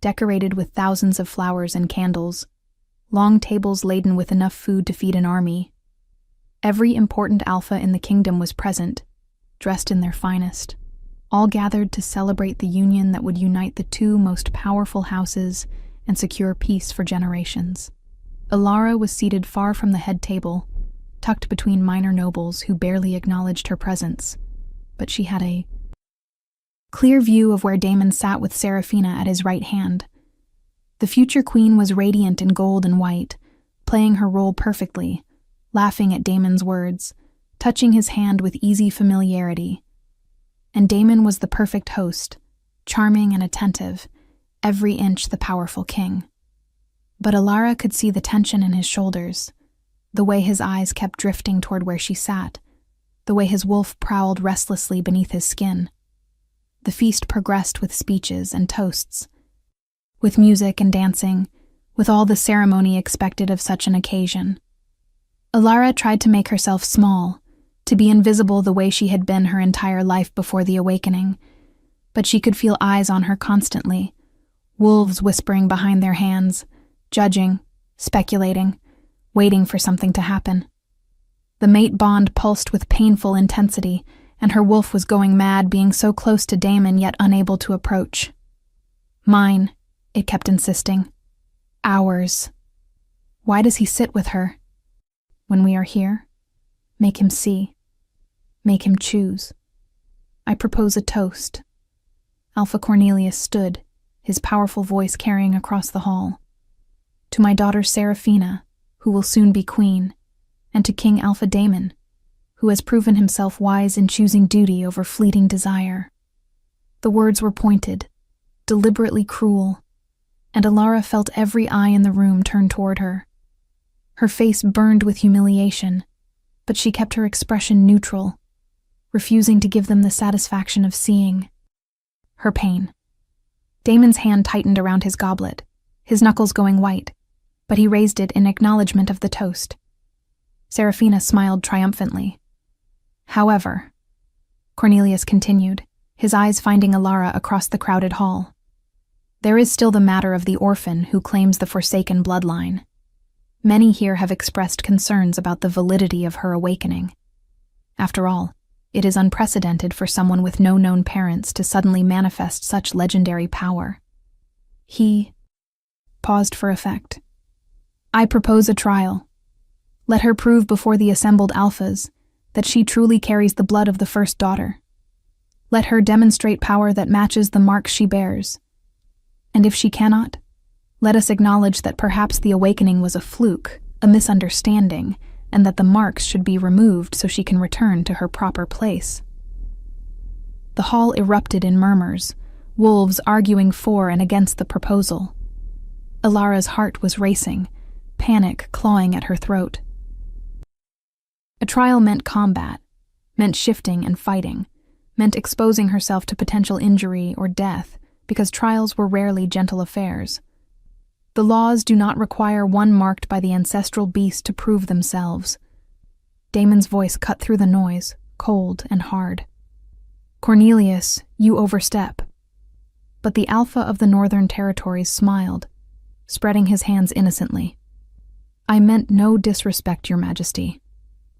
decorated with thousands of flowers and candles, long tables laden with enough food to feed an army. Every important alpha in the kingdom was present, dressed in their finest, all gathered to celebrate the union that would unite the two most powerful houses and secure peace for generations. Alara was seated far from the head table, tucked between minor nobles who barely acknowledged her presence, but she had a clear view of where Damon sat with Seraphina at his right hand. The future queen was radiant in gold and white, playing her role perfectly, laughing at Damon's words, touching his hand with easy familiarity. And Damon was the perfect host, charming and attentive, every inch the powerful king. But Alara could see the tension in his shoulders, the way his eyes kept drifting toward where she sat, the way his wolf prowled restlessly beneath his skin. The feast progressed with speeches and toasts, with music and dancing, with all the ceremony expected of such an occasion. Alara tried to make herself small, to be invisible the way she had been her entire life before the awakening, but she could feel eyes on her constantly, wolves whispering behind their hands, judging, speculating, waiting for something to happen. The mate bond pulsed with painful intensity, and her wolf was going mad being so close to Damon yet unable to approach. Mine, it kept insisting. Ours. Why does he sit with her? When we are here, make him see. Make him choose. I propose a toast. Alpha Cornelius stood, his powerful voice carrying across the hall. To my daughter Seraphina, who will soon be queen, and to King Alpha Damon, who has proven himself wise in choosing duty over fleeting desire. The words were pointed, deliberately cruel, and Alara felt every eye in the room turn toward her. Her face burned with humiliation, but she kept her expression neutral, refusing to give them the satisfaction of seeing her pain. Damon's hand tightened around his goblet, his knuckles going white, but he raised it in acknowledgement of the toast. Serafina smiled triumphantly. However, Cornelius continued, his eyes finding Alara across the crowded hall. There is still the matter of the orphan who claims the Forsaken bloodline. Many here have expressed concerns about the validity of her awakening. After all, it is unprecedented for someone with no known parents to suddenly manifest such legendary power. He paused for effect. I propose a trial. Let her prove before the assembled alphas that she truly carries the blood of the first daughter. Let her demonstrate power that matches the marks she bears. And if she cannot, let us acknowledge that perhaps the awakening was a fluke, a misunderstanding, and that the marks should be removed so she can return to her proper place. The hall erupted in murmurs, wolves arguing for and against the proposal. Alara's heart was racing, panic clawing at her throat. A trial meant combat, meant shifting and fighting, meant exposing herself to potential injury or death, because trials were rarely gentle affairs. The laws do not require one marked by the ancestral beast to prove themselves. Damon's voice cut through the noise, cold and hard. Cornelius, you overstep. But the Alpha of the Northern Territories smiled, spreading his hands innocently. I meant no disrespect, Your Majesty.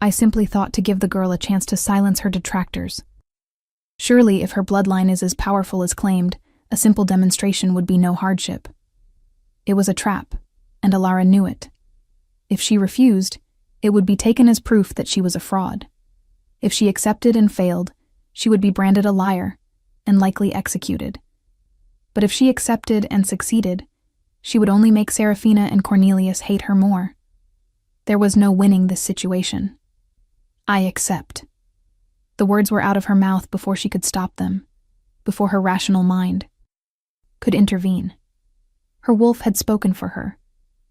I simply thought to give the girl a chance to silence her detractors. Surely, if her bloodline is as powerful as claimed, a simple demonstration would be no hardship. It was a trap, and Alara knew it. If she refused, it would be taken as proof that she was a fraud. If she accepted and failed, she would be branded a liar, and likely executed. But if she accepted and succeeded, she would only make Serafina and Cornelius hate her more. There was no winning this situation. I accept. The words were out of her mouth before she could stop them, before her rational mind could intervene. Her wolf had spoken for her,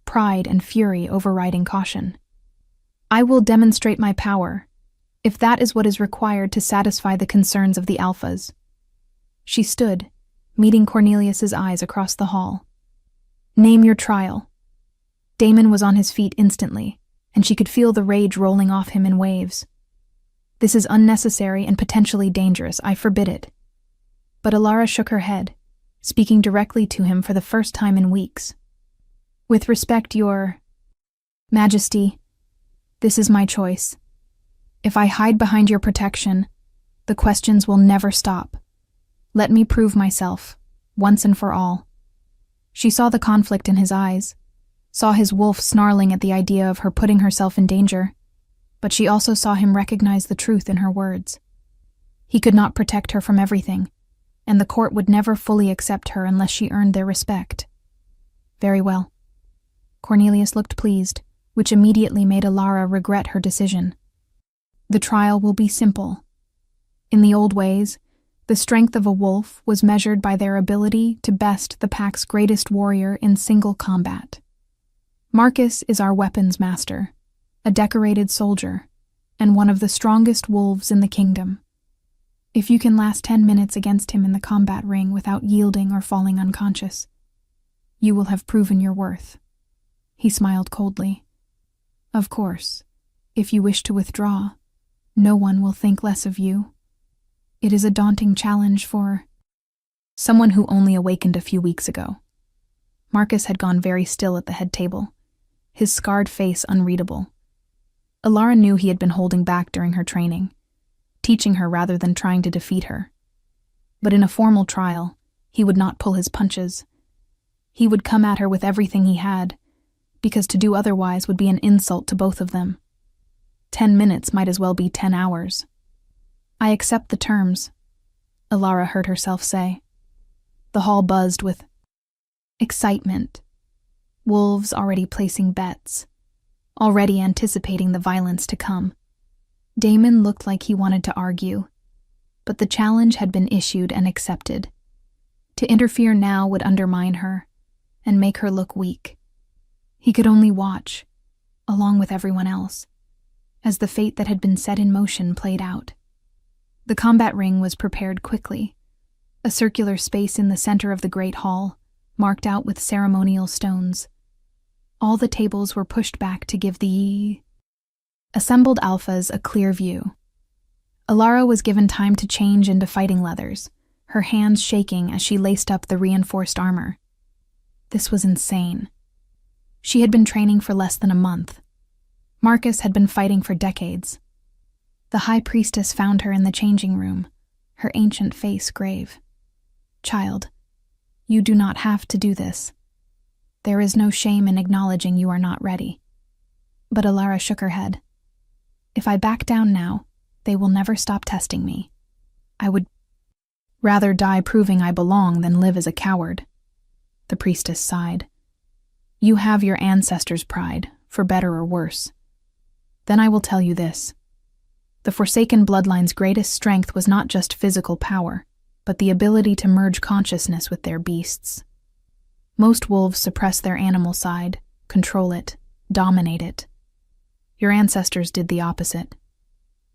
pride and fury overriding caution. I will demonstrate my power, if that is what is required to satisfy the concerns of the alphas. She stood, meeting Cornelius's eyes across the hall. Name your trial. Damon was on his feet instantly, and she could feel the rage rolling off him in waves. This is unnecessary and potentially dangerous. I forbid it. But Alara shook her head, speaking directly to him for the first time in weeks. With respect, Your Majesty, this is my choice. If I hide behind your protection, the questions will never stop. Let me prove myself, once and for all. She saw the conflict in his eyes, saw his wolf snarling at the idea of her putting herself in danger, but she also saw him recognize the truth in her words. He could not protect her from everything, and the court would never fully accept her unless she earned their respect. Very well. Cornelius looked pleased, which immediately made Alara regret her decision. The trial will be simple. In the old ways, the strength of a wolf was measured by their ability to best the pack's greatest warrior in single combat. Marcus is our weapons master, a decorated soldier, and one of the strongest wolves in the kingdom. If you can last 10 minutes against him in the combat ring without yielding or falling unconscious, you will have proven your worth. He smiled coldly. Of course, if you wish to withdraw, no one will think less of you. It is a daunting challenge for someone who only awakened a few weeks ago. Marcus had gone very still at the head table, his scarred face unreadable. Alara knew he had been holding back during her training, teaching her rather than trying to defeat her. But in a formal trial, he would not pull his punches. He would come at her with everything he had, because to do otherwise would be an insult to both of them. 10 minutes might as well be 10 hours. I accept the terms, Alara heard herself say. The hall buzzed with excitement. Wolves already placing bets, already anticipating the violence to come. Damon looked like he wanted to argue, but the challenge had been issued and accepted. To interfere now would undermine her, and make her look weak. He could only watch, along with everyone else, as the fate that had been set in motion played out. The combat ring was prepared quickly, a circular space in the center of the great hall, marked out with ceremonial stones. All the tables were pushed back to give the assembled alphas a clear view. Alara was given time to change into fighting leathers, her hands shaking as she laced up the reinforced armor. This was insane. She had been training for less than a month. Marcus had been fighting for decades. The High Priestess found her in the changing room, her ancient face grave. "Child, you do not have to do this. There is no shame in acknowledging you are not ready." But Alara shook her head. "If I back down now, they will never stop testing me. I would rather die proving I belong than live as a coward." The priestess sighed. "You have your ancestors' pride, for better or worse. Then I will tell you this. The Forsaken bloodline's greatest strength was not just physical power, but the ability to merge consciousness with their beasts. Most wolves suppress their animal side, control it, dominate it. Your ancestors did the opposite.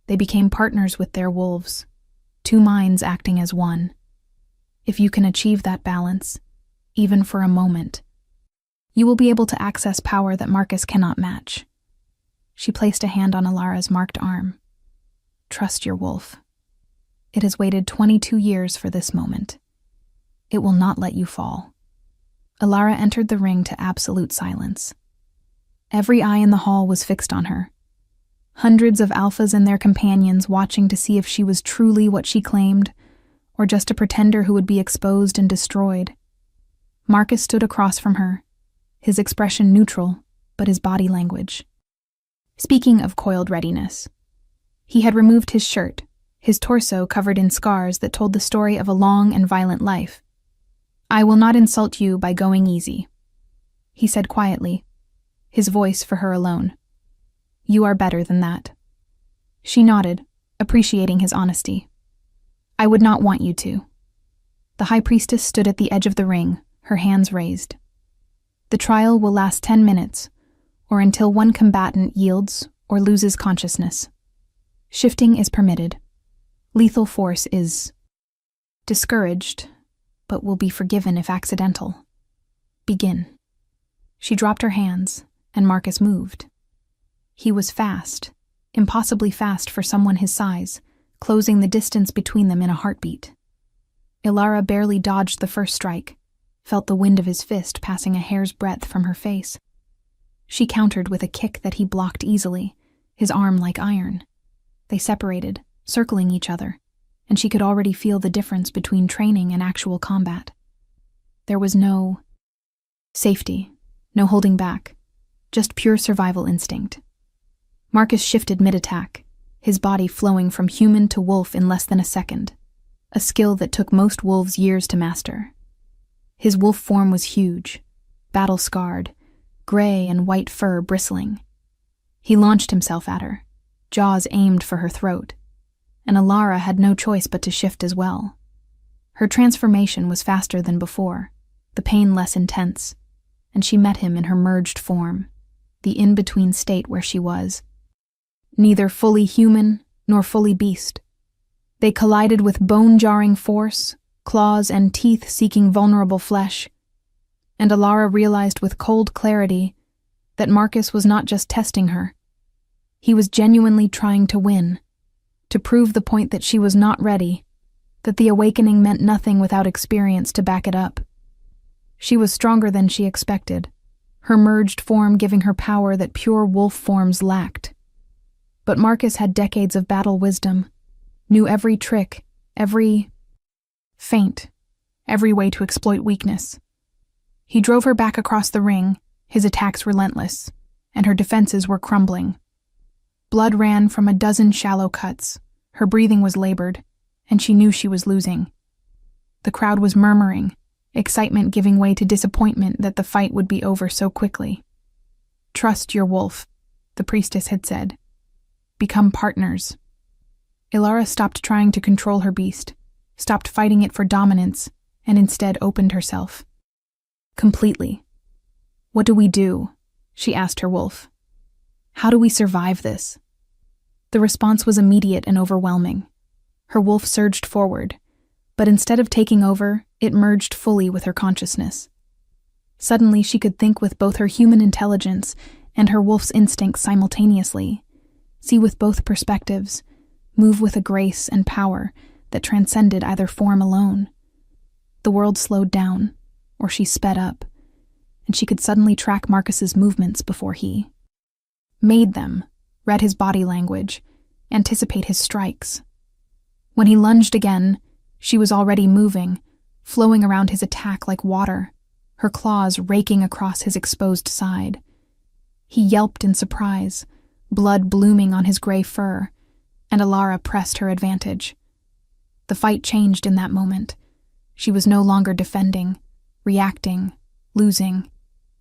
They became partners with their wolves, two minds acting as one. If you can achieve that balance, even for a moment, you will be able to access power that Marcus cannot match." She placed a hand on Alara's marked arm. "Trust your wolf. It has waited 22 years for this moment. It will not let you fall." Alara entered the ring to absolute silence. Every eye in the hall was fixed on her. Hundreds of alphas and their companions watching to see if she was truly what she claimed, or just a pretender who would be exposed and destroyed. Marcus stood across from her, his expression neutral, but his body language. Speaking of coiled readiness, he had removed his shirt, his torso covered in scars that told the story of a long and violent life. "I will not insult you by going easy," he said quietly, his voice for her alone. "You are better than that." She nodded, appreciating his honesty. "I would not want you to." The High Priestess stood at the edge of the ring, her hands raised. "The trial will last 10 minutes, or until one combatant yields or loses consciousness. Shifting is permitted. Lethal force is discouraged, but will be forgiven if accidental. Begin." She dropped her hands, and Marcus moved. He was fast, impossibly fast for someone his size, closing the distance between them in a heartbeat. Alara barely dodged the first strike, felt the wind of his fist passing a hair's breadth from her face. She countered with a kick that he blocked easily, his arm like iron. They separated, circling each other, and she could already feel the difference between training and actual combat. There was no safety, no holding back, just pure survival instinct. Marcus shifted mid-attack, his body flowing from human to wolf in less than a second, a skill that took most wolves years to master. His wolf form was huge, battle-scarred, gray and white fur bristling. He launched himself at her, jaws aimed for her throat, and Alara had no choice but to shift as well. Her transformation was faster than before, the pain less intense, and she met him in her merged form, the in-between state where she was. Neither fully human nor fully beast. They collided with bone-jarring force, claws and teeth seeking vulnerable flesh, and Alara realized with cold clarity that Marcus was not just testing her. He was genuinely trying to win, to prove the point that she was not ready, that the awakening meant nothing without experience to back it up. She was stronger than she expected, her merged form giving her power that pure wolf forms lacked. But Marcus had decades of battle wisdom, knew every trick, every feint, every way to exploit weakness. He drove her back across the ring, his attacks relentless, and her defenses were crumbling. Blood ran from a dozen shallow cuts, her breathing was labored, and she knew she was losing. The crowd was murmuring, excitement giving way to disappointment that the fight would be over so quickly. "Trust your wolf," the priestess had said. "Become partners." Alara stopped trying to control her beast, stopped fighting it for dominance, and instead opened herself. Completely. "What do we do?" she asked her wolf. "How do we survive this?" The response was immediate and overwhelming. Her wolf surged forward, but instead of taking over, it merged fully with her consciousness. Suddenly, she could think with both her human intelligence and her wolf's instincts simultaneously, see with both perspectives, move with a grace and power that transcended either form alone. The world slowed down, or she sped up, and she could suddenly track Marcus's movements before he made them, read his body language, anticipate his strikes. When he lunged again, she was already moving, flowing around his attack like water, her claws raking across his exposed side. He yelped in surprise, blood blooming on his gray fur, and Alara pressed her advantage. The fight changed in that moment. She was no longer defending, reacting, losing.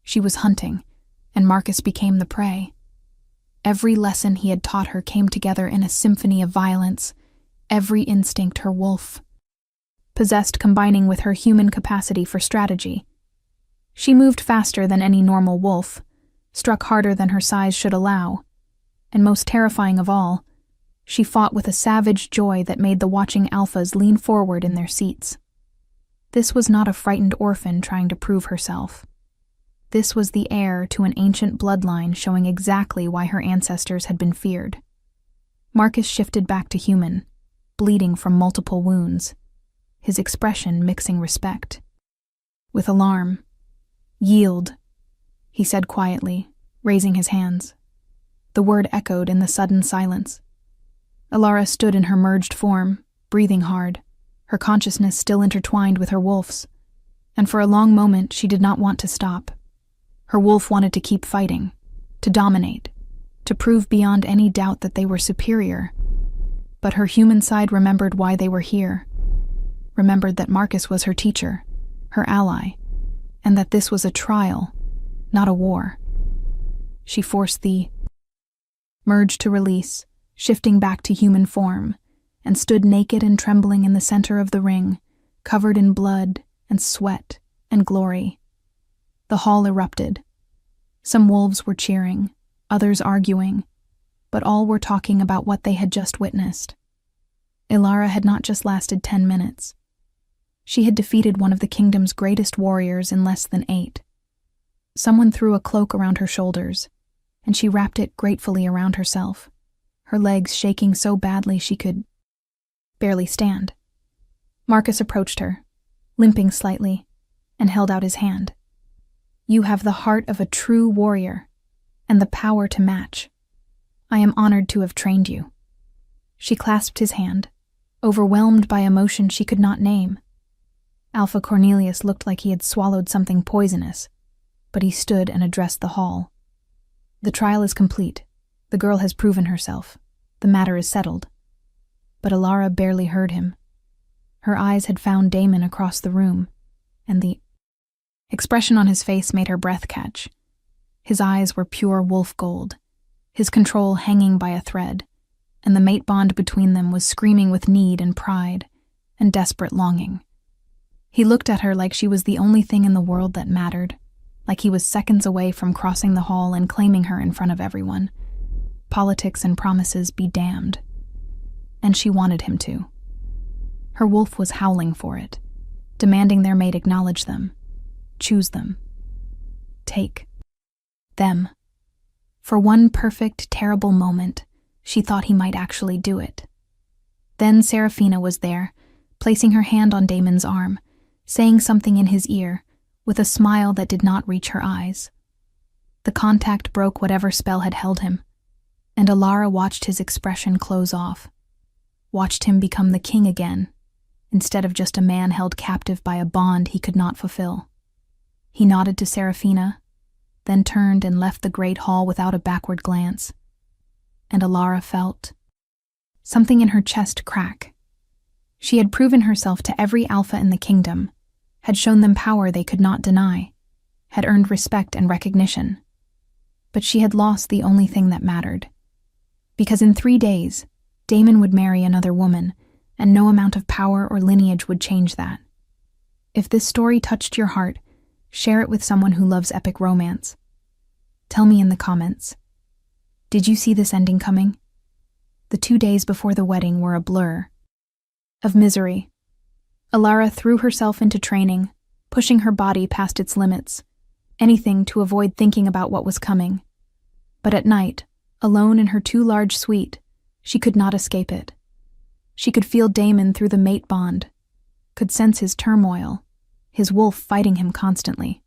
She was hunting, and Marcus became the prey. Every lesson he had taught her came together in a symphony of violence, every instinct her wolf possessed combining with her human capacity for strategy. She moved faster than any normal wolf, struck harder than her size should allow, and most terrifying of all, she fought with a savage joy that made the watching alphas lean forward in their seats. This was not a frightened orphan trying to prove herself. This was the heir to an ancient bloodline showing exactly why her ancestors had been feared. Marcus shifted back to human, bleeding from multiple wounds, his expression mixing respect with alarm. "Yield," he said quietly, raising his hands. The word echoed in the sudden silence. Alara stood in her merged form, breathing hard, her consciousness still intertwined with her wolf's, and for a long moment she did not want to stop. Her wolf wanted to keep fighting, to dominate, to prove beyond any doubt that they were superior. But her human side remembered why they were here, remembered that Marcus was her teacher, her ally, and that this was a trial, not a war. She forced the merge to release, shifting back to human form, and stood naked and trembling in the center of the ring, covered in blood and sweat and glory. The hall erupted. Some wolves were cheering, others arguing, but all were talking about what they had just witnessed. Alara had not just lasted 10 minutes. She had defeated one of the kingdom's greatest warriors in less than 8. Someone threw a cloak around her shoulders, and she wrapped it gratefully around herself, her legs shaking so badly she could barely stand. Marcus approached her, limping slightly, and held out his hand. "You have the heart of a true warrior, and the power to match. I am honored to have trained you." She clasped his hand, overwhelmed by emotion she could not name. Alpha Cornelius looked like he had swallowed something poisonous, but he stood and addressed the hall. "The trial is complete. The girl has proven herself. The matter is settled." But Alara barely heard him. Her eyes had found Damon across the room, and the expression on his face made her breath catch. His eyes were pure wolf gold, his control hanging by a thread, and the mate bond between them was screaming with need and pride and desperate longing. He looked at her like she was the only thing in the world that mattered, like he was seconds away from crossing the hall and claiming her in front of everyone. Politics and promises be damned. And she wanted him to. Her wolf was howling for it, demanding their mate acknowledge them, choose them, take them. For one perfect, terrible moment, she thought he might actually do it. Then Serafina was there, placing her hand on Damon's arm, saying something in his ear, with a smile that did not reach her eyes. The contact broke whatever spell had held him, and Alara watched his expression close off, watched him become the king again, instead of just a man held captive by a bond he could not fulfill. He nodded to Serafina, then turned and left the great hall without a backward glance, and Alara felt something in her chest crack. She had proven herself to every alpha in the kingdom, had shown them power they could not deny, had earned respect and recognition. But she had lost the only thing that mattered. Because in 3 days, Damon would marry another woman, and no amount of power or lineage would change that. If this story touched your heart, Share it with someone who loves epic romance. Tell me in the comments. Did you see this ending coming? The 2 days before the wedding were a blur of misery. Alara threw herself into training, pushing her body past its limits, anything to avoid thinking about what was coming. But at night, alone in her too large suite, she could not escape it. She could feel Damon through the mate bond, could sense his turmoil, his wolf fighting him constantly.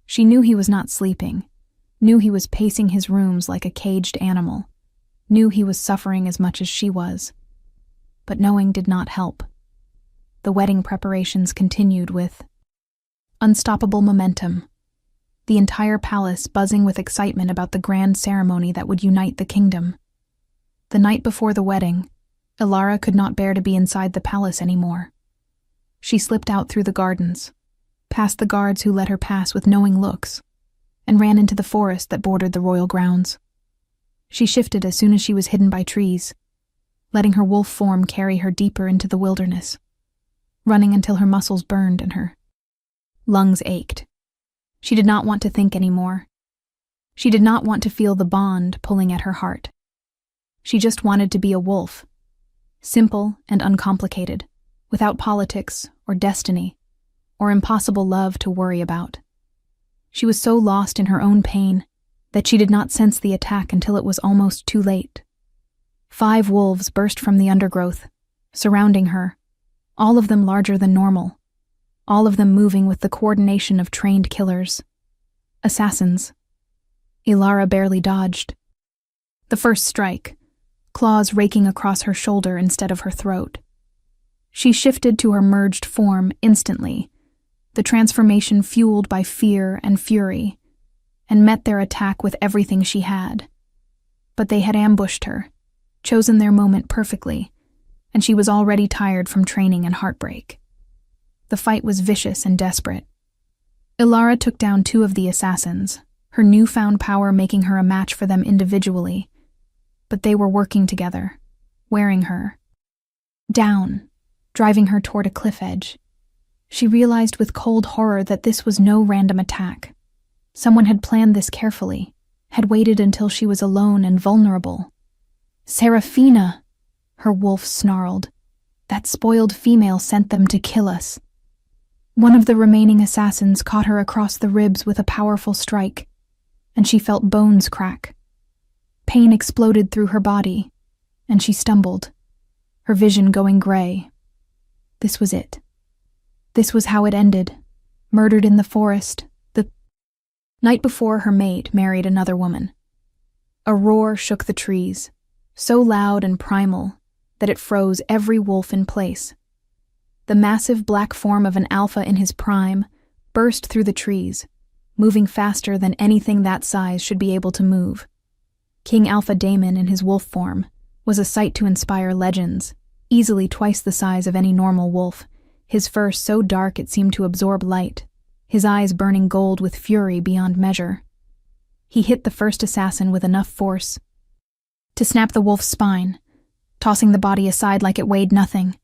She knew he was not sleeping, knew he was pacing his rooms like a caged animal, knew he was suffering as much as she was. But knowing did not help. The wedding preparations continued with unstoppable momentum, the entire palace buzzing with excitement about the grand ceremony that would unite the kingdom. The night before the wedding, Alara could not bear to be inside the palace anymore. She slipped out through the gardens, past the guards who let her pass with knowing looks, and ran into the forest that bordered the royal grounds. She shifted as soon as she was hidden by trees, letting her wolf form carry her deeper into the wilderness, running until her muscles burned and her lungs ached. She did not want to think anymore. She did not want to feel the bond pulling at her heart. She just wanted to be a wolf, simple and uncomplicated, without politics or destiny or impossible love to worry about. She was so lost in her own pain that she did not sense the attack until it was almost too late. 5 wolves burst from the undergrowth, surrounding her, all of them larger than normal, all of them moving with the coordination of trained killers. Assassins. Alara barely dodged. The first strike, claws raking across her shoulder instead of her throat. She shifted to her merged form instantly, the transformation fueled by fear and fury, and met their attack with everything she had. But they had ambushed her, chosen their moment perfectly, and she was already tired from training and heartbreak. The fight was vicious and desperate. Alara took down 2 of the assassins, her newfound power making her a match for them individually, but they were working together, wearing her down, driving her toward a cliff edge. She realized with cold horror that this was no random attack. Someone had planned this carefully, had waited until she was alone and vulnerable. "Serafina," her wolf snarled. "That spoiled female sent them to kill us." One of the remaining assassins caught her across the ribs with a powerful strike, and she felt bones crack. Pain exploded through her body, and she stumbled, her vision going gray. This was it. This was how it ended, murdered in the forest, the night before her mate married another woman. A roar shook the trees, so loud and primal that it froze every wolf in place. The massive black form of an alpha in his prime burst through the trees, moving faster than anything that size should be able to move. King Alpha Damon in his wolf form was a sight to inspire legends, easily twice the size of any normal wolf, his fur so dark it seemed to absorb light, his eyes burning gold with fury beyond measure. He hit the first assassin with enough force to snap the wolf's spine, tossing the body aside like it weighed nothing.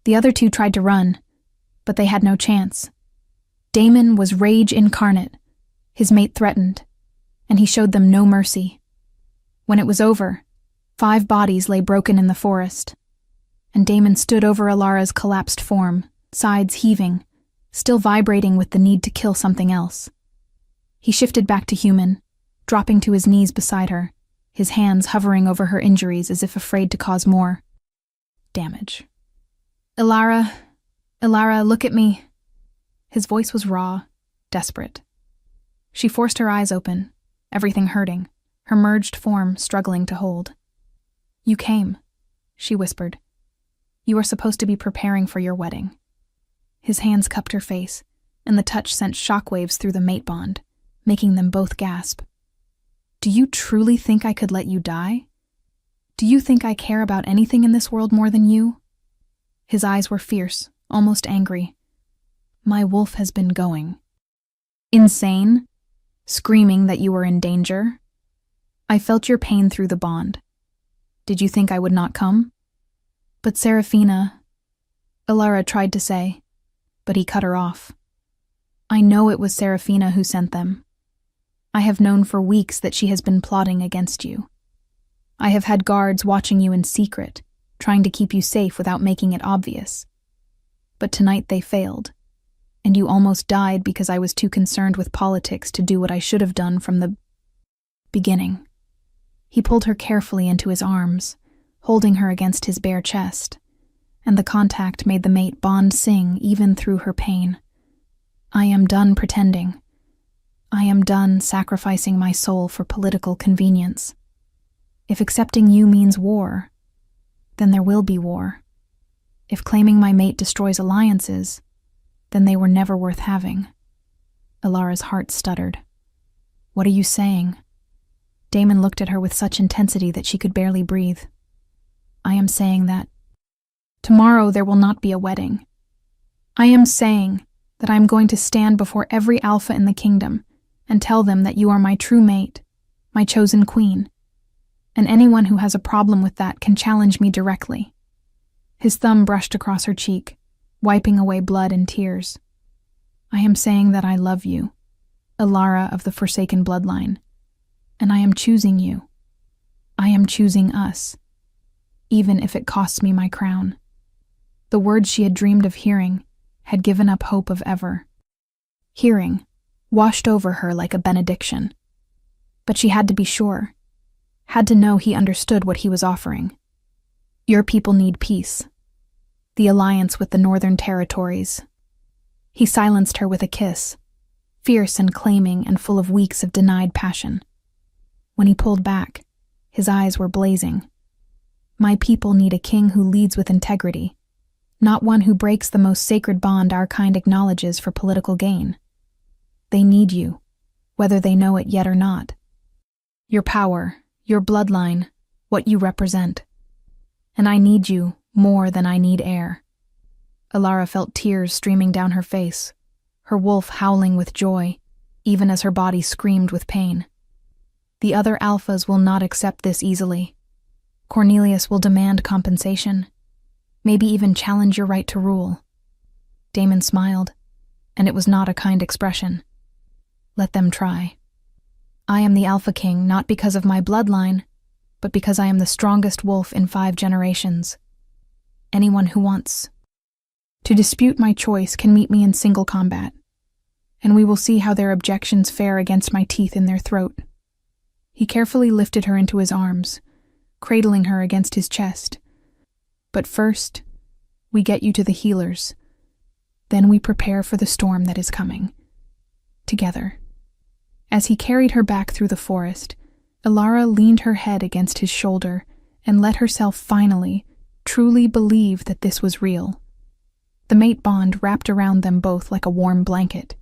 The other 2 tried to run, but they had no chance. Damon was rage incarnate, his mate threatened, and he showed them no mercy. When it was over, 5 bodies lay broken in the forest, and Damon stood over Alara's collapsed form, sides heaving, still vibrating with the need to kill something else. He shifted back to human, dropping to his knees beside her, his hands hovering over her injuries as if afraid to cause more damage. Alara, look at me." His voice was raw, desperate. She forced her eyes open, everything hurting, her merged form struggling to hold. "You came," she whispered. "You are supposed to be preparing for your wedding." His hands cupped her face, and the touch sent shockwaves through the mate bond, making them both gasp. "Do you truly think I could let you die? Do you think I care about anything in this world more than you?" His eyes were fierce, almost angry. "My wolf has been going insane, screaming that you were in danger. I felt your pain through the bond. Did you think I would not come?" "But Serafina," Alara tried to say, but he cut her off. I know it was Serafina who sent them. I have known for weeks that she has been plotting against you. I have had guards watching you in secret, trying to keep you safe without making it obvious. But tonight they failed, and you almost died because I was too concerned with politics to do what I should have done from the beginning." He pulled her carefully into his arms, holding her against his bare chest, and the contact made the mate bond sing even through her pain. "I am done pretending. I am done sacrificing my soul for political convenience. If accepting you means war, then there will be war. If claiming my mate destroys alliances, then they were never worth having." Alara's heart stuttered. "What are you saying?" Damon looked at her with such intensity that she could barely breathe. "I am saying that tomorrow there will not be a wedding. I am saying that I am going to stand before every alpha in the kingdom and tell them that you are my true mate, my chosen queen. And anyone who has a problem with that can challenge me directly." His thumb brushed across her cheek, wiping away blood and tears. "I am saying that I love you, Alara of the Forsaken bloodline, and I am choosing you. I am choosing us, even if it costs me my crown." The words she had dreamed of hearing had given up hope of ever. Hearing washed over her like a benediction. But she had to be sure, had to know he understood what he was offering. "Your people need peace. The alliance with the Northern Territories." He silenced her with a kiss, fierce and claiming and full of weeks of denied passion. When he pulled back, his eyes were blazing. "My people need a king who leads with integrity, not one who breaks the most sacred bond our kind acknowledges for political gain. They need you, whether they know it yet or not. Your power, your bloodline, what you represent. And I need you more than I need air." Alara felt tears streaming down her face, her wolf howling with joy, even as her body screamed with pain. "The other alphas will not accept this easily. Cornelius will demand compensation, maybe even challenge your right to rule." Damon smiled, and it was not a kind expression. "Let them try. I am the Alpha King not because of my bloodline, but because I am the strongest wolf in 5 generations. Anyone who wants to dispute my choice can meet me in single combat, and we will see how their objections fare against my teeth in their throat." He carefully lifted her into his arms, cradling her against his chest. "But first, we get you to the healers. Then we prepare for the storm that is coming. Together." As he carried her back through the forest, Alara leaned her head against his shoulder and let herself finally, truly believe that this was real. The mate bond wrapped around them both like a warm blanket.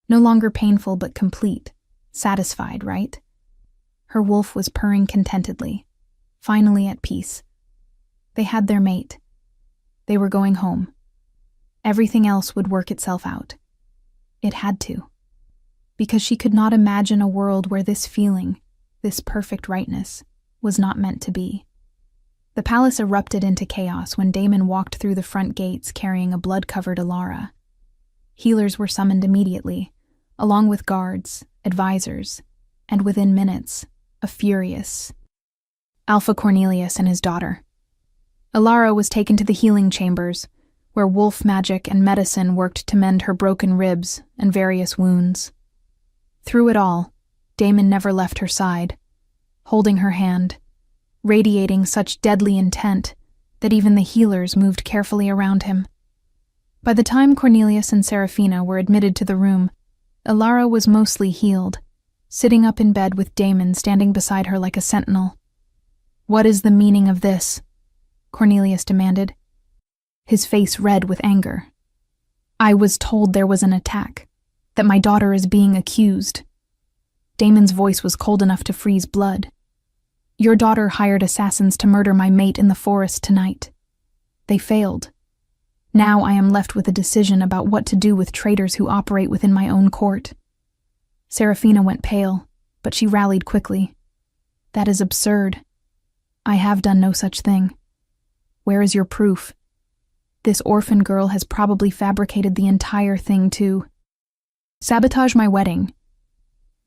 No longer painful but complete, satisfied, right? Her wolf was purring contentedly, finally at peace. They had their mate. They were going home. Everything else would work itself out. It had to. Because she could not imagine a world where this feeling, this perfect rightness, was not meant to be. The palace erupted into chaos when Damon walked through the front gates carrying a blood-covered Alara. Healers were summoned immediately, along with guards, advisors, and within minutes, a furious Alpha Cornelius and his daughter. Alara was taken to the healing chambers, where wolf magic and medicine worked to mend her broken ribs and various wounds. Through it all, Damon never left her side, holding her hand, radiating such deadly intent that even the healers moved carefully around him. By the time Cornelius and Serafina were admitted to the room, Alara was mostly healed, sitting up in bed with Damon standing beside her like a sentinel. "What is the meaning of this?" Cornelius demanded, his face red with anger. "I was told there was an attack, that my daughter is being accused." Damon's voice was cold enough to freeze blood. "Your daughter hired assassins to murder my mate in the forest tonight. They failed. Now I am left with a decision about what to do with traitors who operate within my own court." Serafina went pale, but she rallied quickly. "That is absurd. I have done no such thing. Where is your proof? This orphan girl has probably fabricated the entire thing too." Sabotage my wedding.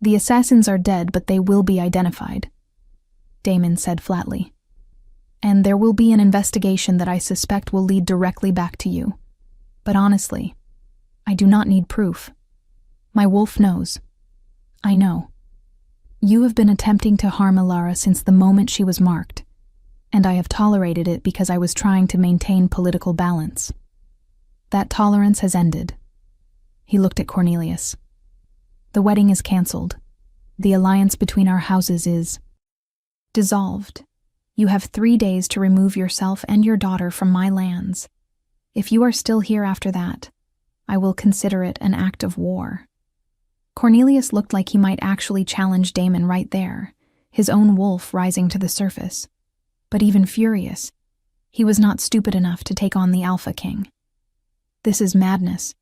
The assassins are dead, but they will be identified, Damon said flatly. And there will be an investigation that I suspect will lead directly back to you. But honestly, I do not need proof. My wolf knows. I know. You have been attempting to harm Alara since the moment she was marked, and I have tolerated it because I was trying to maintain political balance. That tolerance has ended. He looked at Cornelius. The wedding is cancelled. The alliance between our houses is dissolved. You have 3 days to remove yourself and your daughter from my lands. If you are still here after that, I will consider it an act of war. Cornelius looked like he might actually challenge Damon right there, his own wolf rising to the surface. But even furious, he was not stupid enough to take on the Alpha King. This is madness.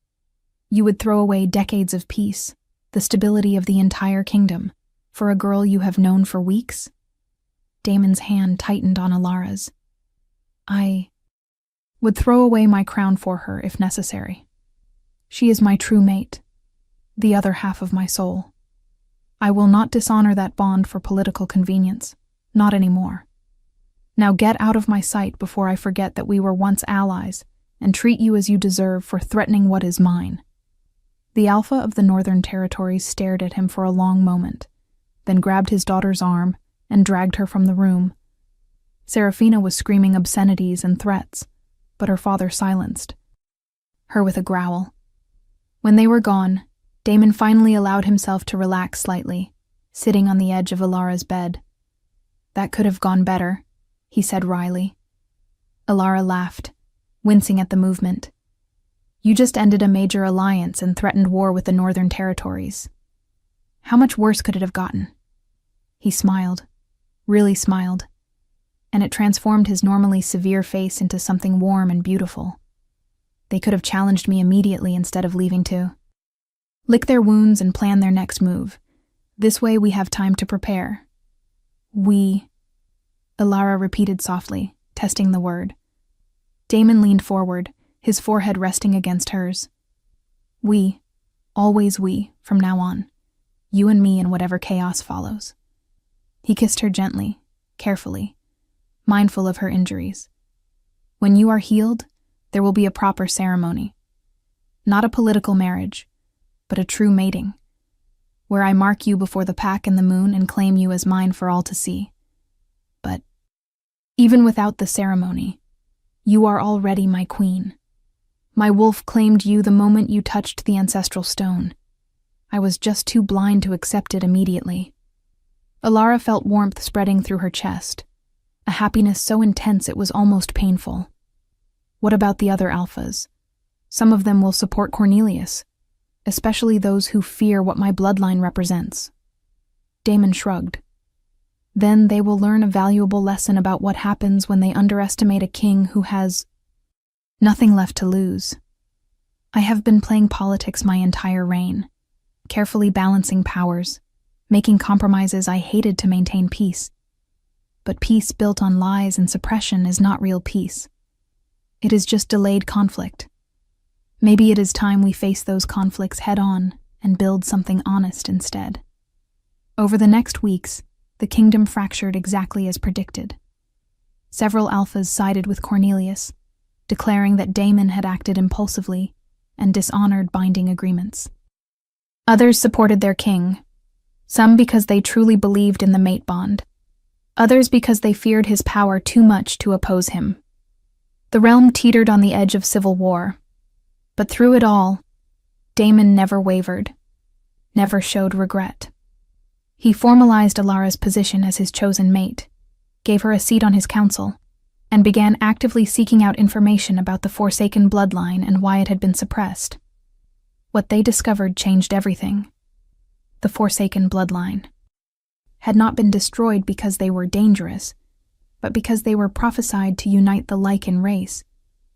You would throw away decades of peace, the stability of the entire kingdom, for a girl you have known for weeks? Damon's hand tightened on Alara's. I would throw away my crown for her if necessary. She is my true mate, the other half of my soul. I will not dishonor that bond for political convenience, not anymore. Now get out of my sight before I forget that we were once allies and treat you as you deserve for threatening what is mine. The Alpha of the Northern Territories stared at him for a long moment, then grabbed his daughter's arm and dragged her from the room. Serafina was screaming obscenities and threats, but her father silenced her with a growl. When they were gone, Damon finally allowed himself to relax slightly, sitting on the edge of Alara's bed. That could have gone better, he said wryly. Alara laughed, wincing at the movement. You just ended a major alliance and threatened war with the Northern Territories. How much worse could it have gotten? He smiled, really smiled, and it transformed his normally severe face into something warm and beautiful. They could have challenged me immediately instead of leaving to lick their wounds and plan their next move. This way we have time to prepare. We, Alara repeated softly, testing the word. Damon leaned forward, his forehead resting against hers. We, always we, from now on. You and me and whatever chaos follows. He kissed her gently, carefully, mindful of her injuries. When you are healed, there will be a proper ceremony. Not a political marriage, but a true mating, where I mark you before the pack and the moon and claim you as mine for all to see. But even without the ceremony, you are already my queen. My wolf claimed you the moment you touched the ancestral stone. I was just too blind to accept it immediately. Alara felt warmth spreading through her chest, a happiness so intense it was almost painful. What about the other alphas? Some of them will support Cornelius, especially those who fear what my bloodline represents. Damon shrugged. Then they will learn a valuable lesson about what happens when they underestimate a king who has nothing left to lose. I have been playing politics my entire reign, carefully balancing powers, making compromises I hated to maintain peace. But peace built on lies and suppression is not real peace. It is just delayed conflict. Maybe it is time we face those conflicts head-on and build something honest instead. Over the next weeks, the kingdom fractured exactly as predicted. Several alphas sided with Cornelius, declaring that Damon had acted impulsively and dishonored binding agreements. Others supported their king, some because they truly believed in the mate bond, others because they feared his power too much to oppose him. The realm teetered on the edge of civil war, but through it all, Damon never wavered, never showed regret. He formalized Alara's position as his chosen mate, gave her a seat on his council, and began actively seeking out information about the Forsaken bloodline and why it had been suppressed. What they discovered changed everything. The Forsaken bloodline had not been destroyed because they were dangerous, but because they were prophesied to unite the Lycan race,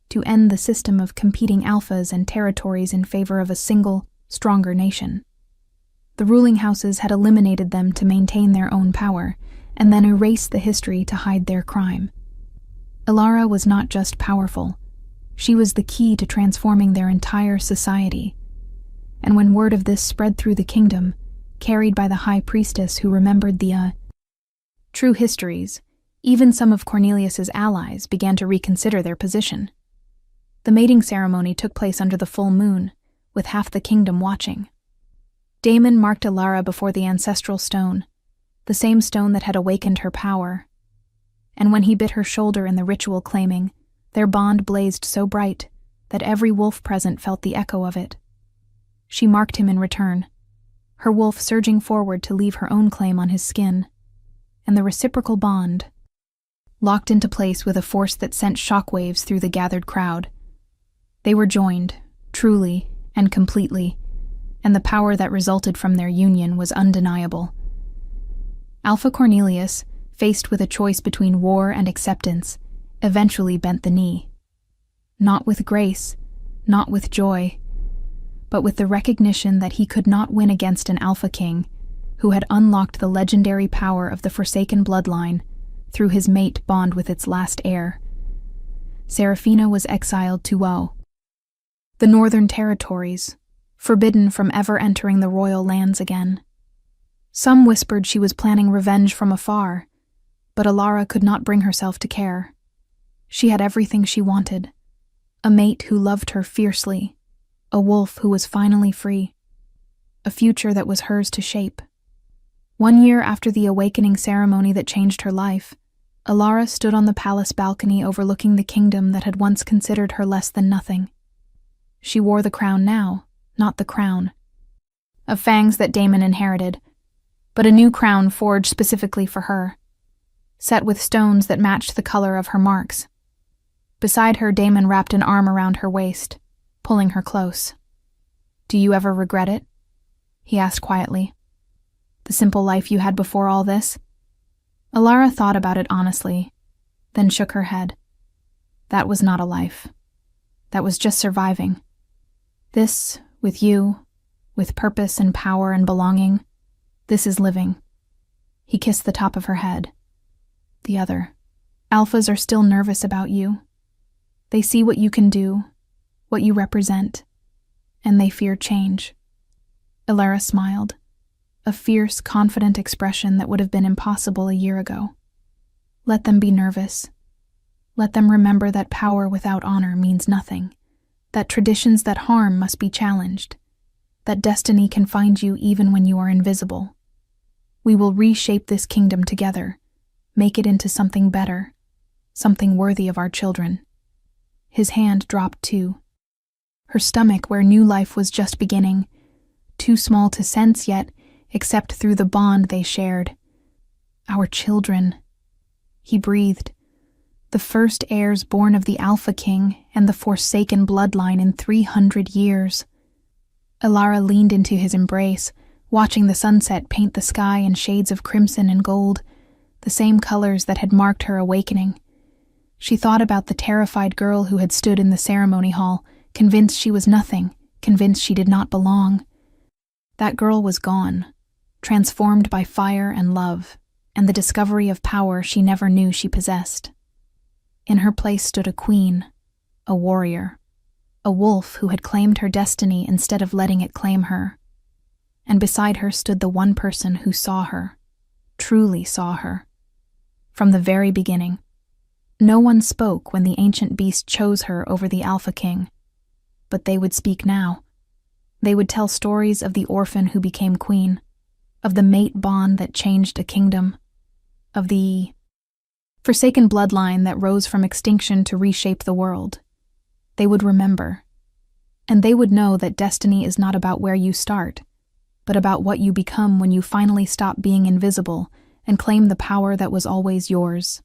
to end the system of competing alphas and territories in favor of a single, stronger nation. The ruling houses had eliminated them to maintain their own power, and then erased the history to hide their crime. Alara was not just powerful, she was the key to transforming their entire society. And when word of this spread through the kingdom, carried by the high priestess who remembered the true histories, even some of Cornelius's allies began to reconsider their position. The mating ceremony took place under the full moon, with half the kingdom watching. Damon marked Alara before the ancestral stone, the same stone that had awakened her power. And when he bit her shoulder in the ritual claiming, their bond blazed so bright that every wolf present felt the echo of it. She marked him in return, her wolf surging forward to leave her own claim on his skin, and the reciprocal bond locked into place with a force that sent shockwaves through the gathered crowd. They were joined, truly and completely, and the power that resulted from their union was undeniable. Alpha Cornelius, faced with a choice between war and acceptance, eventually bent the knee. Not with grace, not with joy, but with the recognition that he could not win against an Alpha King who had unlocked the legendary power of the Forsaken bloodline through his mate bond with its last heir. Seraphina was exiled to the northern territories, forbidden from ever entering the royal lands again. Some whispered she was planning revenge from afar, but Alara could not bring herself to care. She had everything she wanted, a mate who loved her fiercely, a wolf who was finally free, a future that was hers to shape. 1 year after the awakening ceremony that changed her life, Alara stood on the palace balcony overlooking the kingdom that had once considered her less than nothing. She wore the crown now, not the crown of fangs that Damon inherited, but a new crown forged specifically for her, set with stones that matched the color of her marks. Beside her, Damon wrapped an arm around her waist, pulling her close. "Do you ever regret it?" he asked quietly. "The simple life you had before all this?" Alara thought about it honestly, then shook her head. That was not a life. That was just surviving. This, with you, with purpose and power and belonging, this is living. He kissed the top of her head. The other. Alphas are still nervous about you. They see what you can do, what you represent, and they fear change. Alara smiled, a fierce, confident expression that would have been impossible a year ago. Let them be nervous. Let them remember that power without honor means nothing, that traditions that harm must be challenged, that destiny can find you even when you are invisible. We will reshape this kingdom together, make it into something better, something worthy of our children. His hand dropped too. Her stomach, where new life was just beginning, too small to sense yet, except through the bond they shared. Our children, he breathed. The first heirs born of the Alpha King and the Forsaken bloodline in 300 years. Alara leaned into his embrace, watching the sunset paint the sky in shades of crimson and gold, the same colors that had marked her awakening. She thought about the terrified girl who had stood in the ceremony hall, convinced she was nothing, convinced she did not belong. That girl was gone, transformed by fire and love, and the discovery of power she never knew she possessed. In her place stood a queen, a warrior, a wolf who had claimed her destiny instead of letting it claim her. And beside her stood the one person who saw her, truly saw her. From the very beginning, no one spoke when the ancient beast chose her over the Alpha King, but they would speak now. They would tell stories of the orphan who became queen, of the mate bond that changed a kingdom, of the Forsaken bloodline that rose from extinction to reshape the world. They would remember, and they would know that destiny is not about where you start, but about what you become when you finally stop being invisible and claim the power that was always yours.